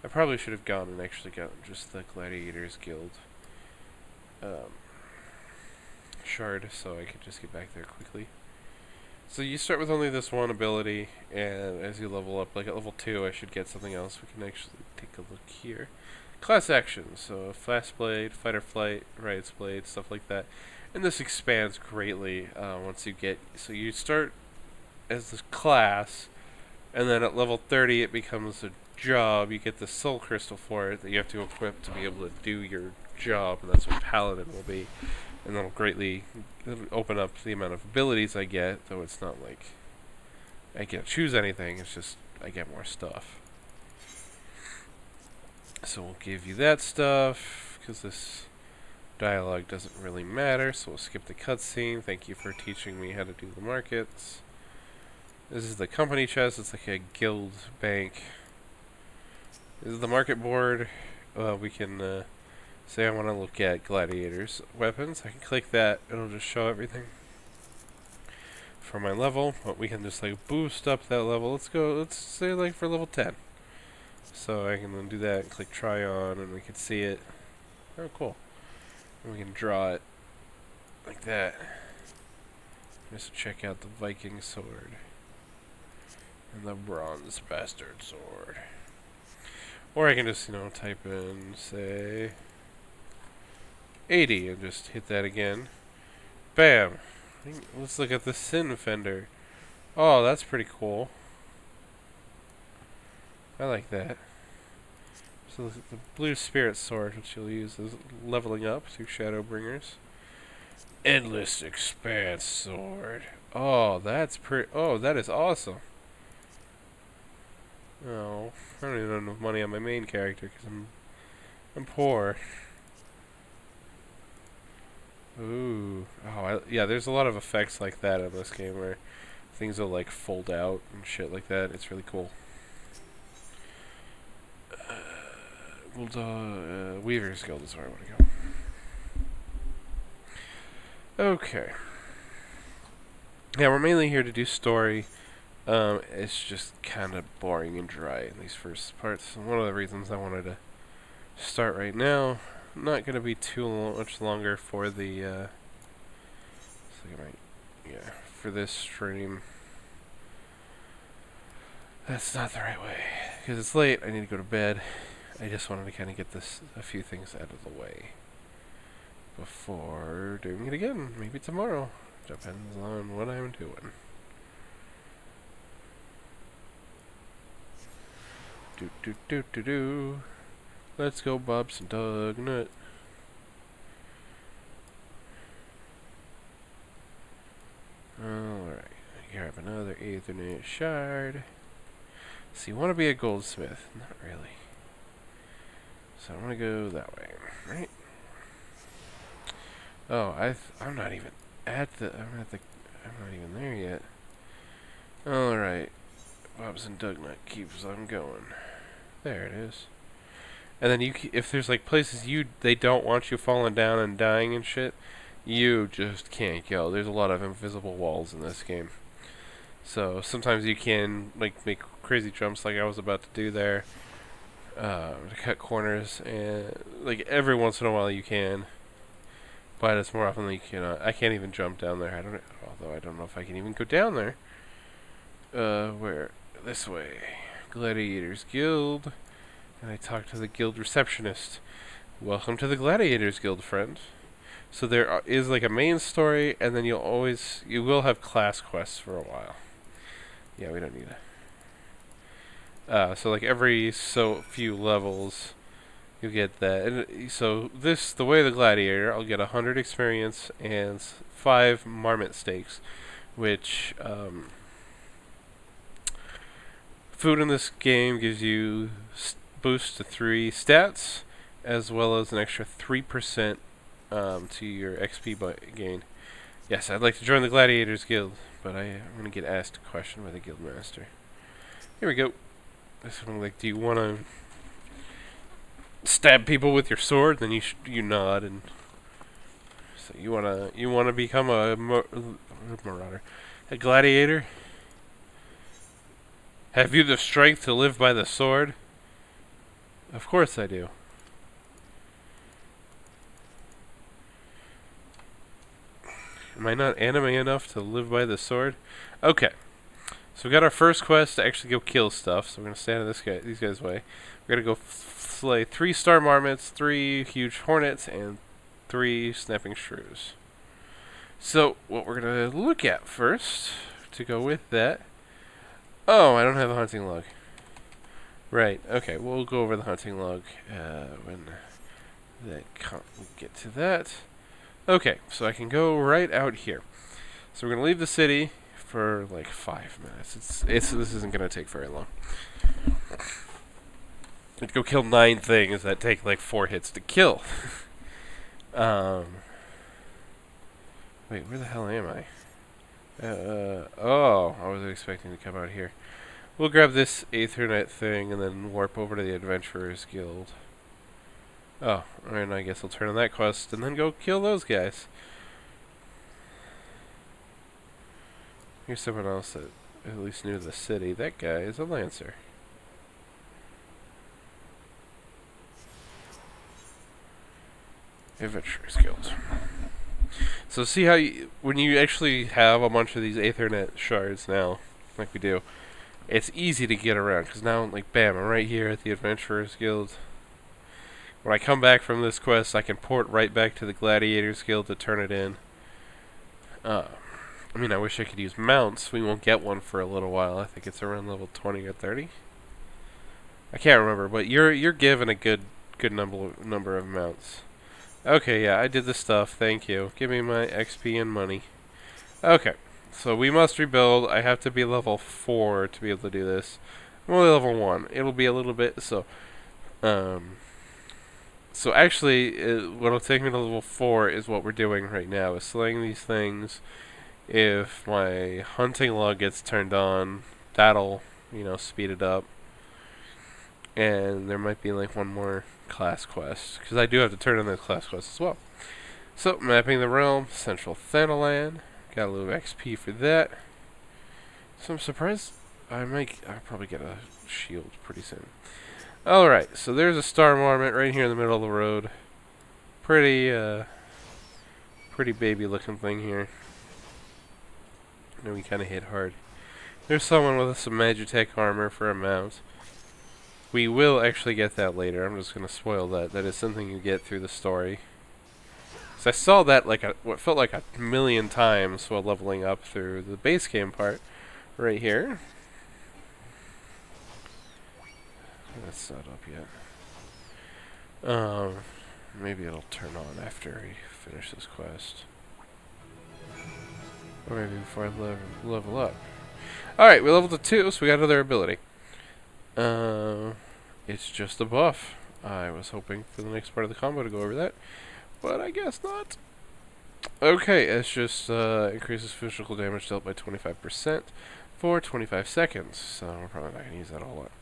I probably should have gone and actually gotten just the Gladiators Guild shard so I could just get back there quickly. So you start with only this one ability, and as you level up, like at level 2 I should get something else. We can actually take a look here. Class actions, so Fast Blade, Fighter Flight, Riot's Blade, stuff like that. And this expands greatly once you get... so you start as this class, and then at level 30 it becomes a job. You get the Soul Crystal for it that you have to equip to be able to do your job, and that's what Paladin will be. And that'll greatly open up the amount of abilities I get, though it's not like I can't choose anything, it's just I get more stuff. So we'll give you that stuff, because this dialogue doesn't really matter, so we'll skip the cutscene. Thank you for teaching me how to do the markets. This is the company chest, it's like a guild bank. This is the market board. We can say I want to look at gladiators weapons. I can click that, it'll just show everything for my level, but we can just like boost up that level. Let's say like for level 10. So I can then do that and click try on, and we can see it. Oh, cool. And we can draw it like that. Just check out the Viking sword and the bronze bastard sword. Or I can just, type in, say, 80 and just hit that again. Bam! Let's look at the Sin Fender. Oh, that's pretty cool. I like that. So the Blue Spirit Sword, which you'll use as leveling up to Shadowbringers. Endless Expanse Sword. Oh, that's pretty. Oh, that is awesome. Oh, I don't even have enough money on my main character because I'm poor. Ooh. Oh, yeah, there's a lot of effects like that in this game where things will like fold out and shit like that. It's really cool. Weaver's Guild is where I want to go. Okay. Yeah, we're mainly here to do story. It's just kind of boring and dry in these first parts. One of the reasons I wanted to start right now. Not going to be too much longer for the, for this stream. That's not the right way. Because it's late, I need to go to bed. I just wanted to kind of get a few things out of the way before doing it again. Maybe tomorrow. Depends on what I'm doing. Do. Let's go bob some dog nut. Alright. Grab another Aethernet shard. So you want to be a goldsmith? Not really. So I want to go that way, right? Oh, I'm not even at the. I'm not even there yet. All right, Bob's and Dugnut keeps on going. There it is. And then if there's like places they don't want you falling down and dying and shit, you just can't go. There's a lot of invisible walls in this game. So sometimes you can like make crazy jumps like I was about to do there. To cut corners, and like every once in a while you can, but it's more often than you cannot. I can't even jump down there. Although I don't know if I can even go down there. Where? This way. Gladiators Guild, and I talked to the guild receptionist. Welcome to the Gladiators Guild, friend. So there is like a main story, and then you will have class quests for a while. Yeah, we don't need it. So like every so few levels, you get that. And so the way the Gladiator, I'll get 100 experience and 5 marmot steaks, which food in this game gives you boost to 3 stats, as well as an extra 3% to your XP gain. Yes, I'd like to join the Gladiators Guild, but I'm going to get asked a question by the Guildmaster. Here we go. This one, like, do you want to stab people with your sword? Then you nod, and so you wanna become a marauder, a gladiator. Have you the strength to live by the sword? Of course I do. Am I not anime enough to live by the sword? Okay. So we got our first quest to actually go kill stuff. So we're gonna stand in these guys' way. We're gonna go slay 3 star marmots, 3 huge hornets, and 3 snapping shrews. So what we're gonna look at first to go with that. Oh, I don't have a hunting log. Right. Okay. We'll go over the hunting log when we get to that. Okay. So I can go right out here. So we're gonna leave the city for like 5 minutes. This isn't gonna take very long. I'd go kill 9 things that take like 4 hits to kill. Wait, where the hell am I? Oh, I wasn't expecting to come out here. We'll grab this Aethernet thing and then warp over to the Adventurers Guild. Oh, and I guess I'll turn on that quest and then go kill those guys. Here's someone else that at least knew the city. That guy is a lancer. Adventurers Guild. So see how when you actually have a bunch of these Aethernet shards now, like we do, it's easy to get around because now, like, bam, I'm right here at the Adventurers Guild. When I come back from this quest, I can port right back to the Gladiators Guild to turn it in. I mean, I wish I could use mounts. We won't get one for a little while. I think it's around level 20 or 30. I can't remember, but you're given a good number of mounts. Okay, yeah, I did the stuff. Thank you. Give me my XP and money. Okay, so we must rebuild. I have to be level 4 to be able to do this. I'm only level 1. It'll be a little bit, so actually, what'll take me to level 4 is what we're doing right now, is slaying these things. If my hunting log gets turned on, that'll, speed it up. And there might be like one more class quest, because I do have to turn in those class quests as well. So, mapping the realm, Central Thanalan. Got a little XP for that. So I'm surprised I'll probably get a shield pretty soon. Alright, so there's a star marmot right here in the middle of the road. Pretty baby looking thing here. And we kind of hit hard. There's someone with some Magitech armor for a mount. We will actually get that later. I'm just going to spoil that. That is something you get through the story. So I saw that what felt like a million times while leveling up through the base game part. Right here. That's not up yet. Maybe it'll turn on after we finish this quest. Or maybe before I level up. Alright, we leveled to 2, so we got another ability. It's just a buff. I was hoping for the next part of the combo to go over that, but I guess not. Okay, it's just increases physical damage dealt by 25% for 25 seconds, so we're probably not going to use that a whole lot.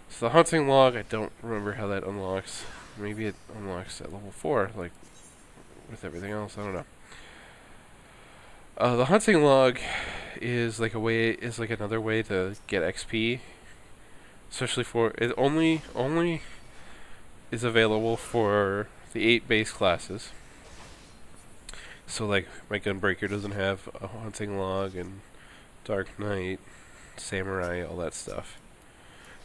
So the hunting log, I don't remember how that unlocks. Maybe it unlocks at level 4, like with everything else. I don't know. The hunting log is like another way to get XP, especially for it. Only is available for the 8 base classes. So like my Gunbreaker doesn't have a hunting log, and Dark Knight, Samurai, all that stuff.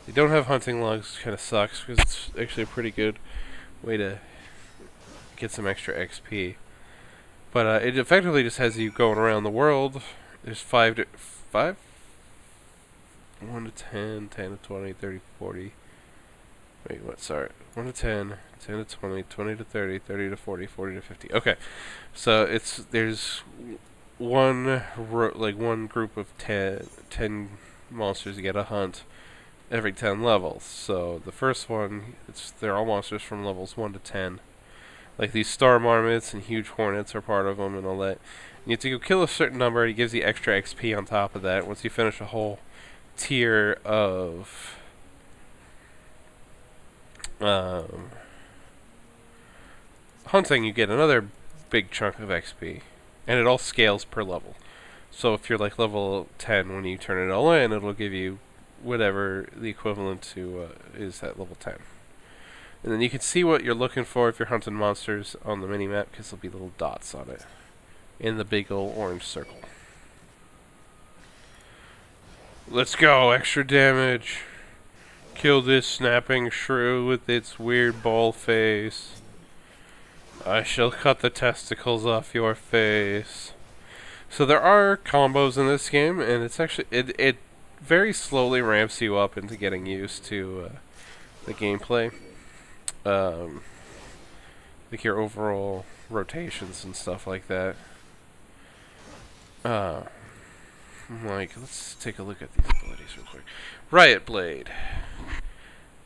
They don't have hunting logs, kind of sucks, because it's actually a pretty good way to get some extra XP. But it effectively just has you going around the world. There's 1 to 10, 10 to 20, 30, 40. Wait, what? Sorry. 1 to 10, 10 to 20, 20 to 30, 30 to 40, 40 to 50. Okay. So there's one group of 10 monsters you get to hunt every 10 levels. So the first one, they're all monsters from levels 1 to 10. Like these star marmots and huge hornets are part of them and all that. You have to go kill a certain number. It gives you extra XP on top of that. Once you finish a whole tier of hunting, you get another big chunk of XP. And it all scales per level. So if you're like level 10 when you turn it all in, it'll give you whatever the equivalent to is at level 10. And then you can see what you're looking for if you're hunting monsters on the minimap, because there'll be little dots on it in the big old orange circle. Let's go, extra damage. Kill this snapping shrew with its weird ball face. I shall cut the testicles off your face. So there are combos in this game, and it's actually it very slowly ramps you up into getting used to the gameplay. Like your overall rotations and stuff like that. Let's take a look at these abilities real quick. Riot Blade.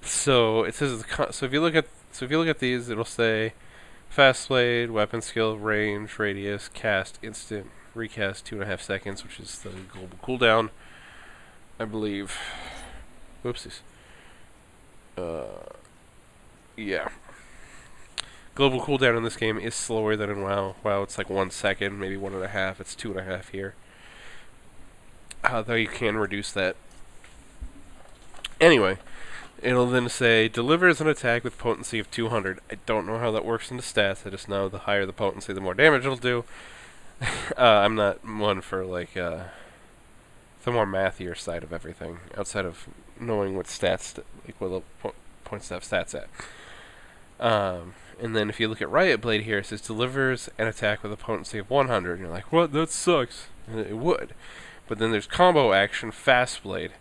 So it says so if you look at these, it'll say Fast Blade, weapon skill, range, radius, cast, instant, recast 2.5 seconds, which is the global cooldown, I believe. Whoopsies. Yeah. Global cooldown in this game is slower than in WoW. WoW, it's like 1 second, maybe 1.5. It's 2.5 here. Though you can reduce that. Anyway, it'll then say, delivers an attack with potency of 200. I don't know how that works in the stats. I just know the higher the potency, the more damage it'll do. I'm not one for like the more mathier side of everything, outside of knowing what stats, like what points to have stats at. And then if you look at Riot Blade here, it says delivers an attack with a potency of 100. And you're like, what? That sucks. And it would. But then there's combo action, Fast Blade.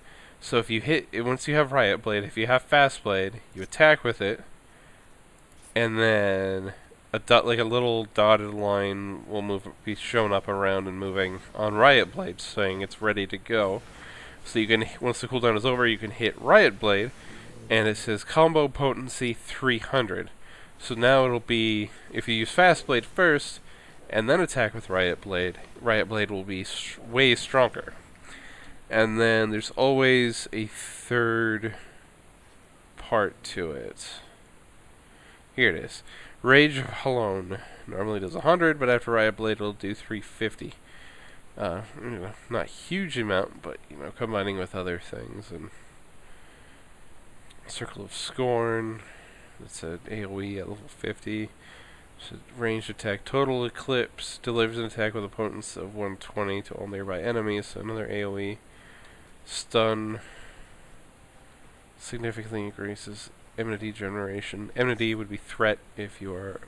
So if you hit, once you have Riot Blade, if you have Fast Blade, you attack with it, and then like a little dotted line will be shown up around and moving on Riot Blade, saying it's ready to go. So you can, once the cooldown is over, you can hit Riot Blade, and it says combo potency 300. So now it'll be, if you use Fast Blade first, and then attack with Riot Blade will be way stronger. And then there's always a third part to it. Here it is. Rage of Halon normally does 100, but after Riot Blade it'll do 350. Not a huge amount, but combining with other things. And Circle of Scorn, it's an AoE at level 50. It's a ranged attack. Total Eclipse delivers an attack with a potency of 120 to all nearby enemies, so another AoE. Stun significantly increases enmity generation. Enmity would be threat if you are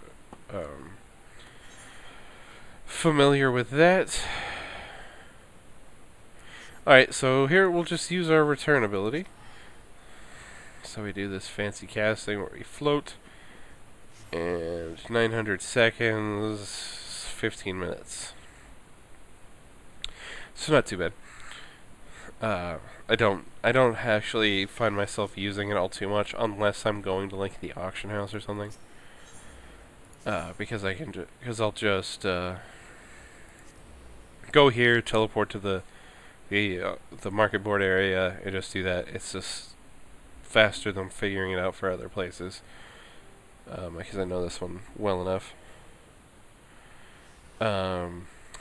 familiar with that. Alright, so here we'll just use our return ability. So we do this fancy casting where we float, and 900 seconds, 15 minutes. So not too bad. I don't actually find myself using it all too much unless I'm going to like the auction house or something. Because I'll just go here, teleport to the market board area, and just do that. It's just faster than figuring it out for other places. Because I know this one well enough.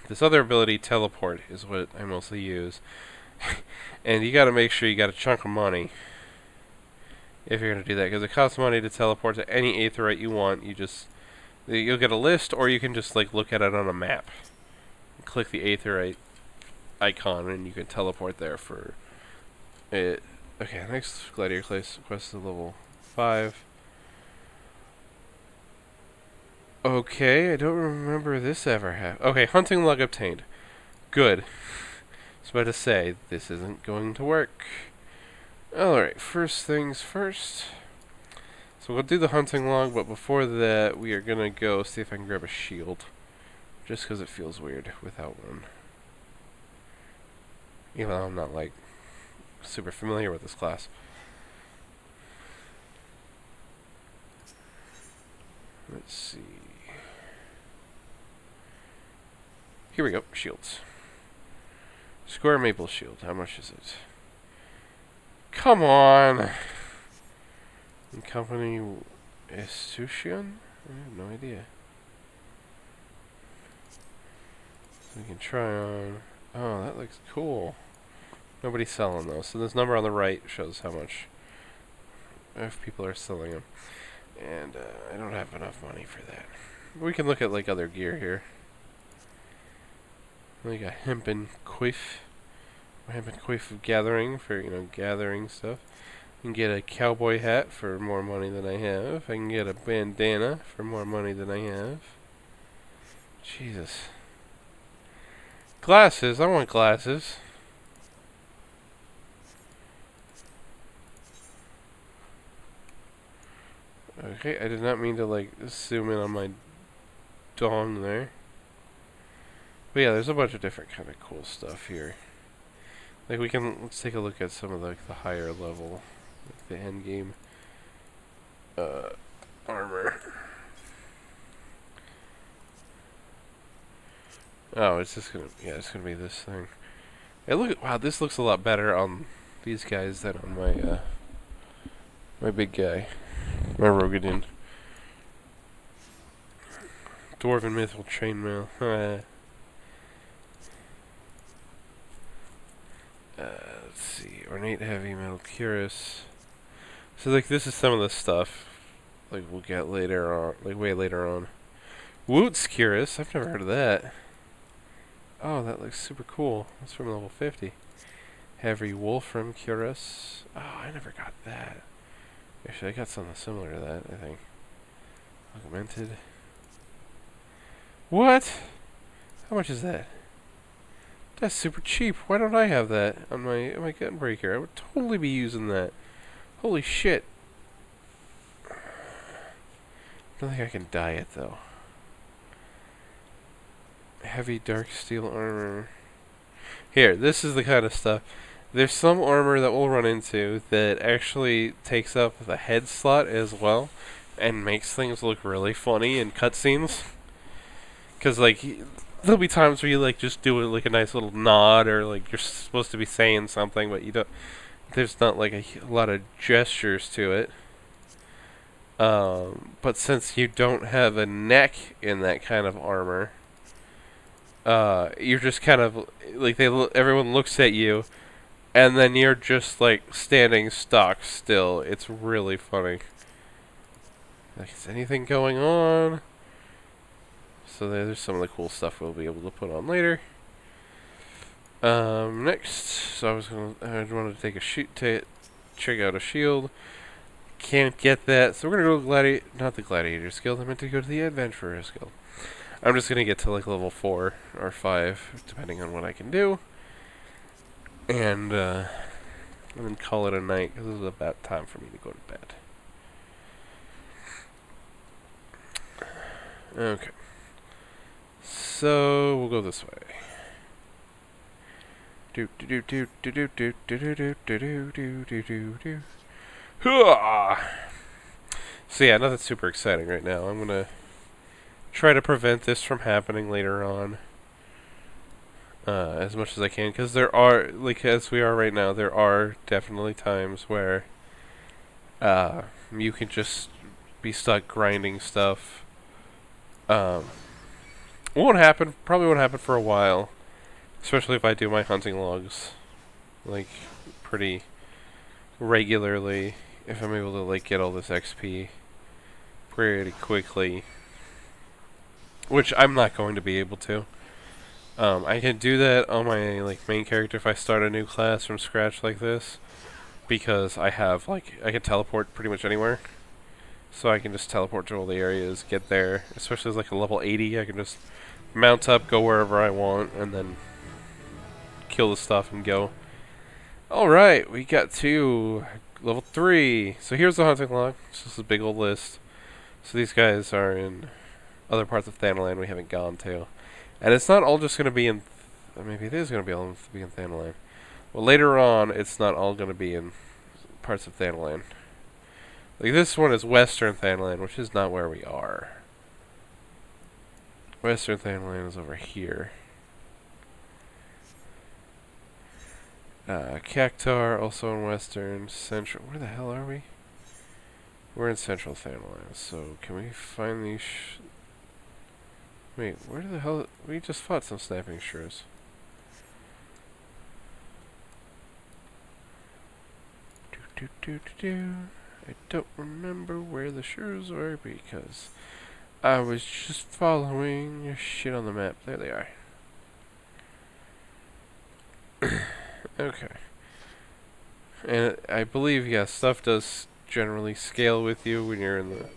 This other ability, teleport, is what I mostly use. And you gotta make sure you got a chunk of money if you're gonna do that, because it costs money to teleport to any aetheryte you want. You'll get a list, or you can just like look at it on a map. Click the aetheryte icon, and you can teleport there for it. Okay, next Gladiator quest is level 5. Okay, I don't remember this ever happened. Okay, hunting log obtained. Good. I was about to say, this isn't going to work. Alright, first things first. So we'll do the hunting log, but before that, we are going to go see if I can grab a shield. Just because it feels weird without one. Even though I'm not, like, super familiar with this class. Let's see. Here we go, shields. Square maple shield, how much is it? Come on! And company Estusian? I have no idea. So we can try on. Oh, that looks cool. Nobody's selling those. So this number on the right shows how much if people are selling them. And I don't have enough money for that. We can look at like other gear here. We got hempen quiff. Hempen quiff of gathering for gathering stuff. I can get a cowboy hat for more money than I have. I can get a bandana for more money than I have. Jesus. Glasses. I want glasses. Okay, I did not mean to like zoom in on my dong there. But yeah, there's a bunch of different kind of cool stuff here. Like let's take a look at some of the higher level, like the end game armor. Oh, it's gonna be this thing. Hey, wow, this looks a lot better on these guys than on my big guy, my Rogadin. Dwarven Mithril Chainmail. Let's see, Ornate Heavy Metal Cuirass. So like this is some of the stuff like we'll get later on, like way later on. Woot's Cuirass, I've never heard of that. Oh, that looks super cool. That's from level 50. Heavy Wolfram Cuirass. Oh, I never got that. Actually, I got something similar to that, I think. Augmented. What? How much is that? That's super cheap. Why don't I have that on my Gunbreaker? I would totally be using that. Holy shit. I don't think I can dye it, though. Heavy dark steel armor. Here, this is the kind of stuff. There's some armor that we'll run into that actually takes up the head slot as well and makes things look really funny in cutscenes. Because, like, there'll be times where you, like, just do it like a nice little nod or, like, you're supposed to be saying something, but you don't. There's not, like, a lot of gestures to it. But since you don't have a neck in that kind of armor, you're just kind of like everyone looks at you, and then you're just like standing stock still. It's really funny. Like, is anything going on? So there's some of the cool stuff we'll be able to put on later. Next, so I wanted to take check out a shield. Can't get that, so we're gonna go not the Gladiators Guild. I meant to go to the Adventurers Guild. I'm just gonna get to like level 4 or 5, depending on what I can do, and then call it a night because this is about time for me to go to bed. Okay, so we'll go this way. Do do do do do do do do do do do do do do do. So yeah, nothing super exciting right now. I'm gonna try to prevent this from happening later on as much as I can, because there are, like as we are right now, there are definitely times where you can just be stuck grinding stuff. Probably won't happen for a while, especially if I do my hunting logs like pretty regularly. If I'm able to like get all this XP pretty quickly, which I'm not going to be able to. I can do that on my like main character if I start a new class from scratch like this, because I have like I can teleport pretty much anywhere, so I can just teleport to all the areas, get there. Especially as like a level 80, I can just mount up, go wherever I want, and then kill the stuff and go. All right, we got to level 3. So here's the hunting log. This is a big old list. So these guys are in other parts of Thanalan we haven't gone to. And it's not all just going to be in... maybe it is going to be all be in Thanalan. Well, later on, it's not all going to be in parts of Thanalan. Like, this one is Western Thanalan, which is not where we are. Western Thanalan is over here. Cactar, also in Western. Central... where the hell are we? We're in Central Thanalan, so can we find these... wait, where the hell... we just fought some snapping shrews. I don't remember where the shrews were because I was just following your shit on the map. There they are. Okay. And I believe, yeah, stuff does generally scale with you when you're in the...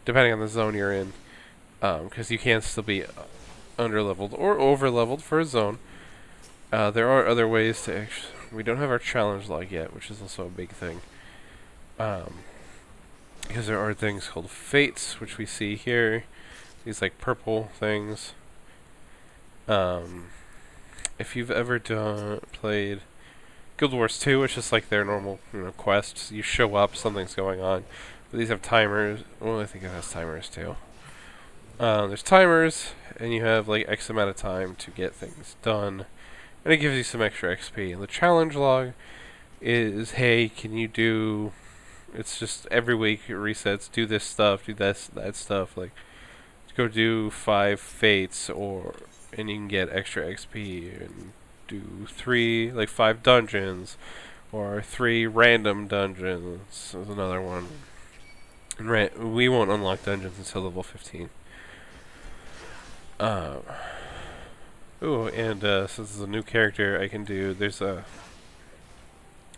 depending on the zone you're in. Because you can still be under-leveled or over-leveled for a zone. There are other ways to actually... we don't have our challenge log yet, which is also a big thing. Because there are things called fates, which we see here. These, like, purple things. If you've ever played Guild Wars 2, which is like their normal, quests, you show up, something's going on. But these have timers. Well, I think it has timers too. There's timers, and you have like X amount of time to get things done, and it gives you some extra XP. And the challenge log is, hey, can you do? It's just every week it resets. Do this stuff. Do that stuff. Like, go do 5 fates, and you can get extra XP and do 5 dungeons, or 3 random dungeons. There's another one. And we won't unlock dungeons until level 15. Ooh, and since this is a new character I can do, there's a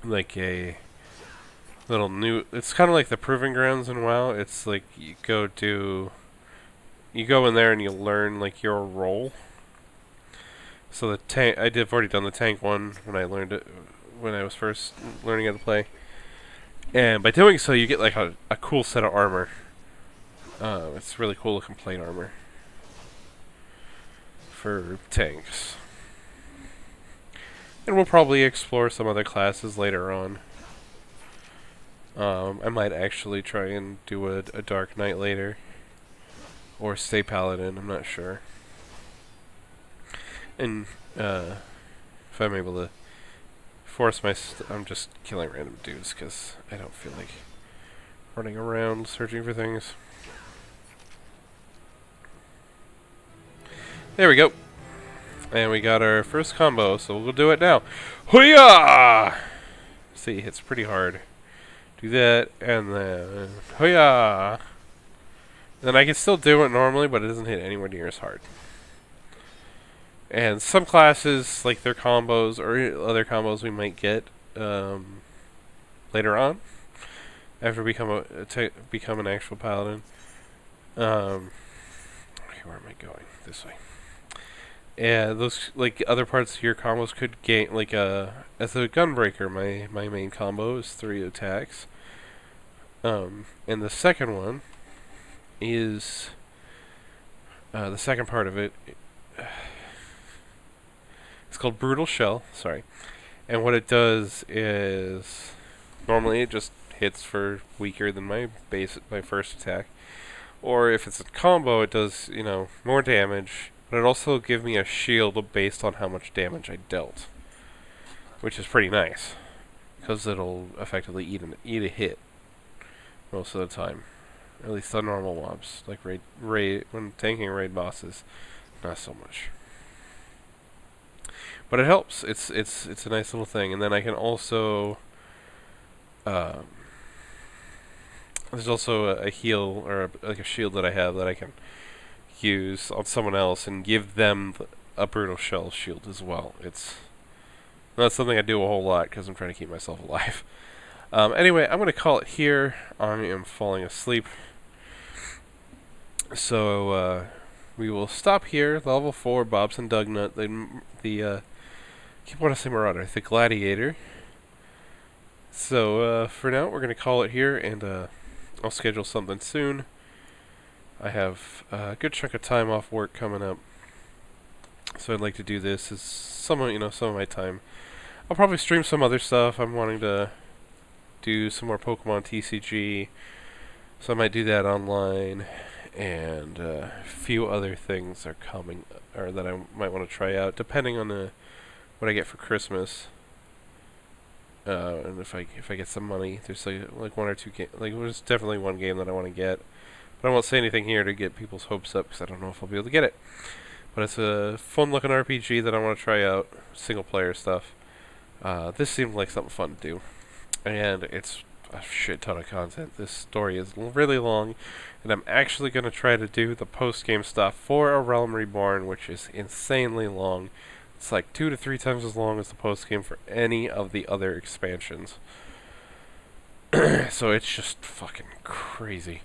like a little new. It's kind of like the Proving Grounds in WoW. It's like you go in there and you learn like your role. So the tank, I've already done the tank one when I learned it when I was first learning how to play. And by doing so, you get like a cool set of armor. It's really cool looking plate armor for tanks. And we'll probably explore some other classes later on. I might actually try and do a Dark Knight later. Or stay Paladin, I'm not sure. And if I'm able to force I'm just killing random dudes because I don't feel like running around searching for things. There we go. And we got our first combo, so we'll do it now. Hoo-yah! See, it hits pretty hard. Do that, and then hoo-yah! Then I can still do it normally, but it doesn't hit anywhere near as hard. And some classes, like their combos or other combos we might get later on, after become an actual paladin. Okay, where am I going? This way. And those like other parts of your combos could gain like as a gunbreaker. My main combo is 3 attacks. And the second one is the second part of it. It's called Brutal Shell. Sorry, and what it does is normally it just hits for weaker than my first attack, or if it's a combo, it does more damage. But it also gives me a shield based on how much damage I dealt, which is pretty nice, because it'll effectively eat a hit most of the time. At least on normal mobs, like raid when tanking raid bosses, not so much. But it helps. It's a nice little thing, and then I can also there's also a heal or like a shield that I have that I can use on someone else and give them a Brutal Shell shield as well. It's not something I do a whole lot because I'm trying to keep myself alive. Anyway, I'm going to call it here. I am falling asleep. So we will stop here. Level 4, Bob's and Dugnut. I keep wanting to say Marauder. The Gladiator. So for now, we're going to call it here, and I'll schedule something soon. I have a good chunk of time off work coming up, so I'd like to do this as some of my time. I'll probably stream some other stuff. I'm wanting to do some more Pokemon TCG, so I might do that online, and a few other things are coming, or that I might want to try out, depending on what I get for Christmas. And if I get some money, there's like one or two there's definitely one game that I want to get. But I won't say anything here to get people's hopes up because I don't know if I'll be able to get it. But it's a fun-looking RPG that I want to try out, single-player stuff. This seemed like something fun to do, and it's a shit ton of content. This story is really long, and I'm actually going to try to do the post-game stuff for A Realm Reborn, which is insanely long. It's like 2 to 3 times as long as the post-game for any of the other expansions. So it's just fucking crazy.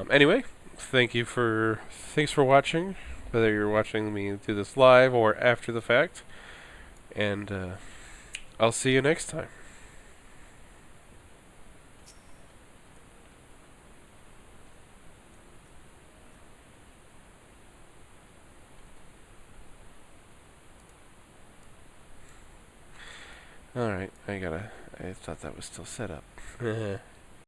Anyway, thanks for watching, whether you're watching me do this live or after the fact, and I'll see you next time. Alright, I thought that was still set up.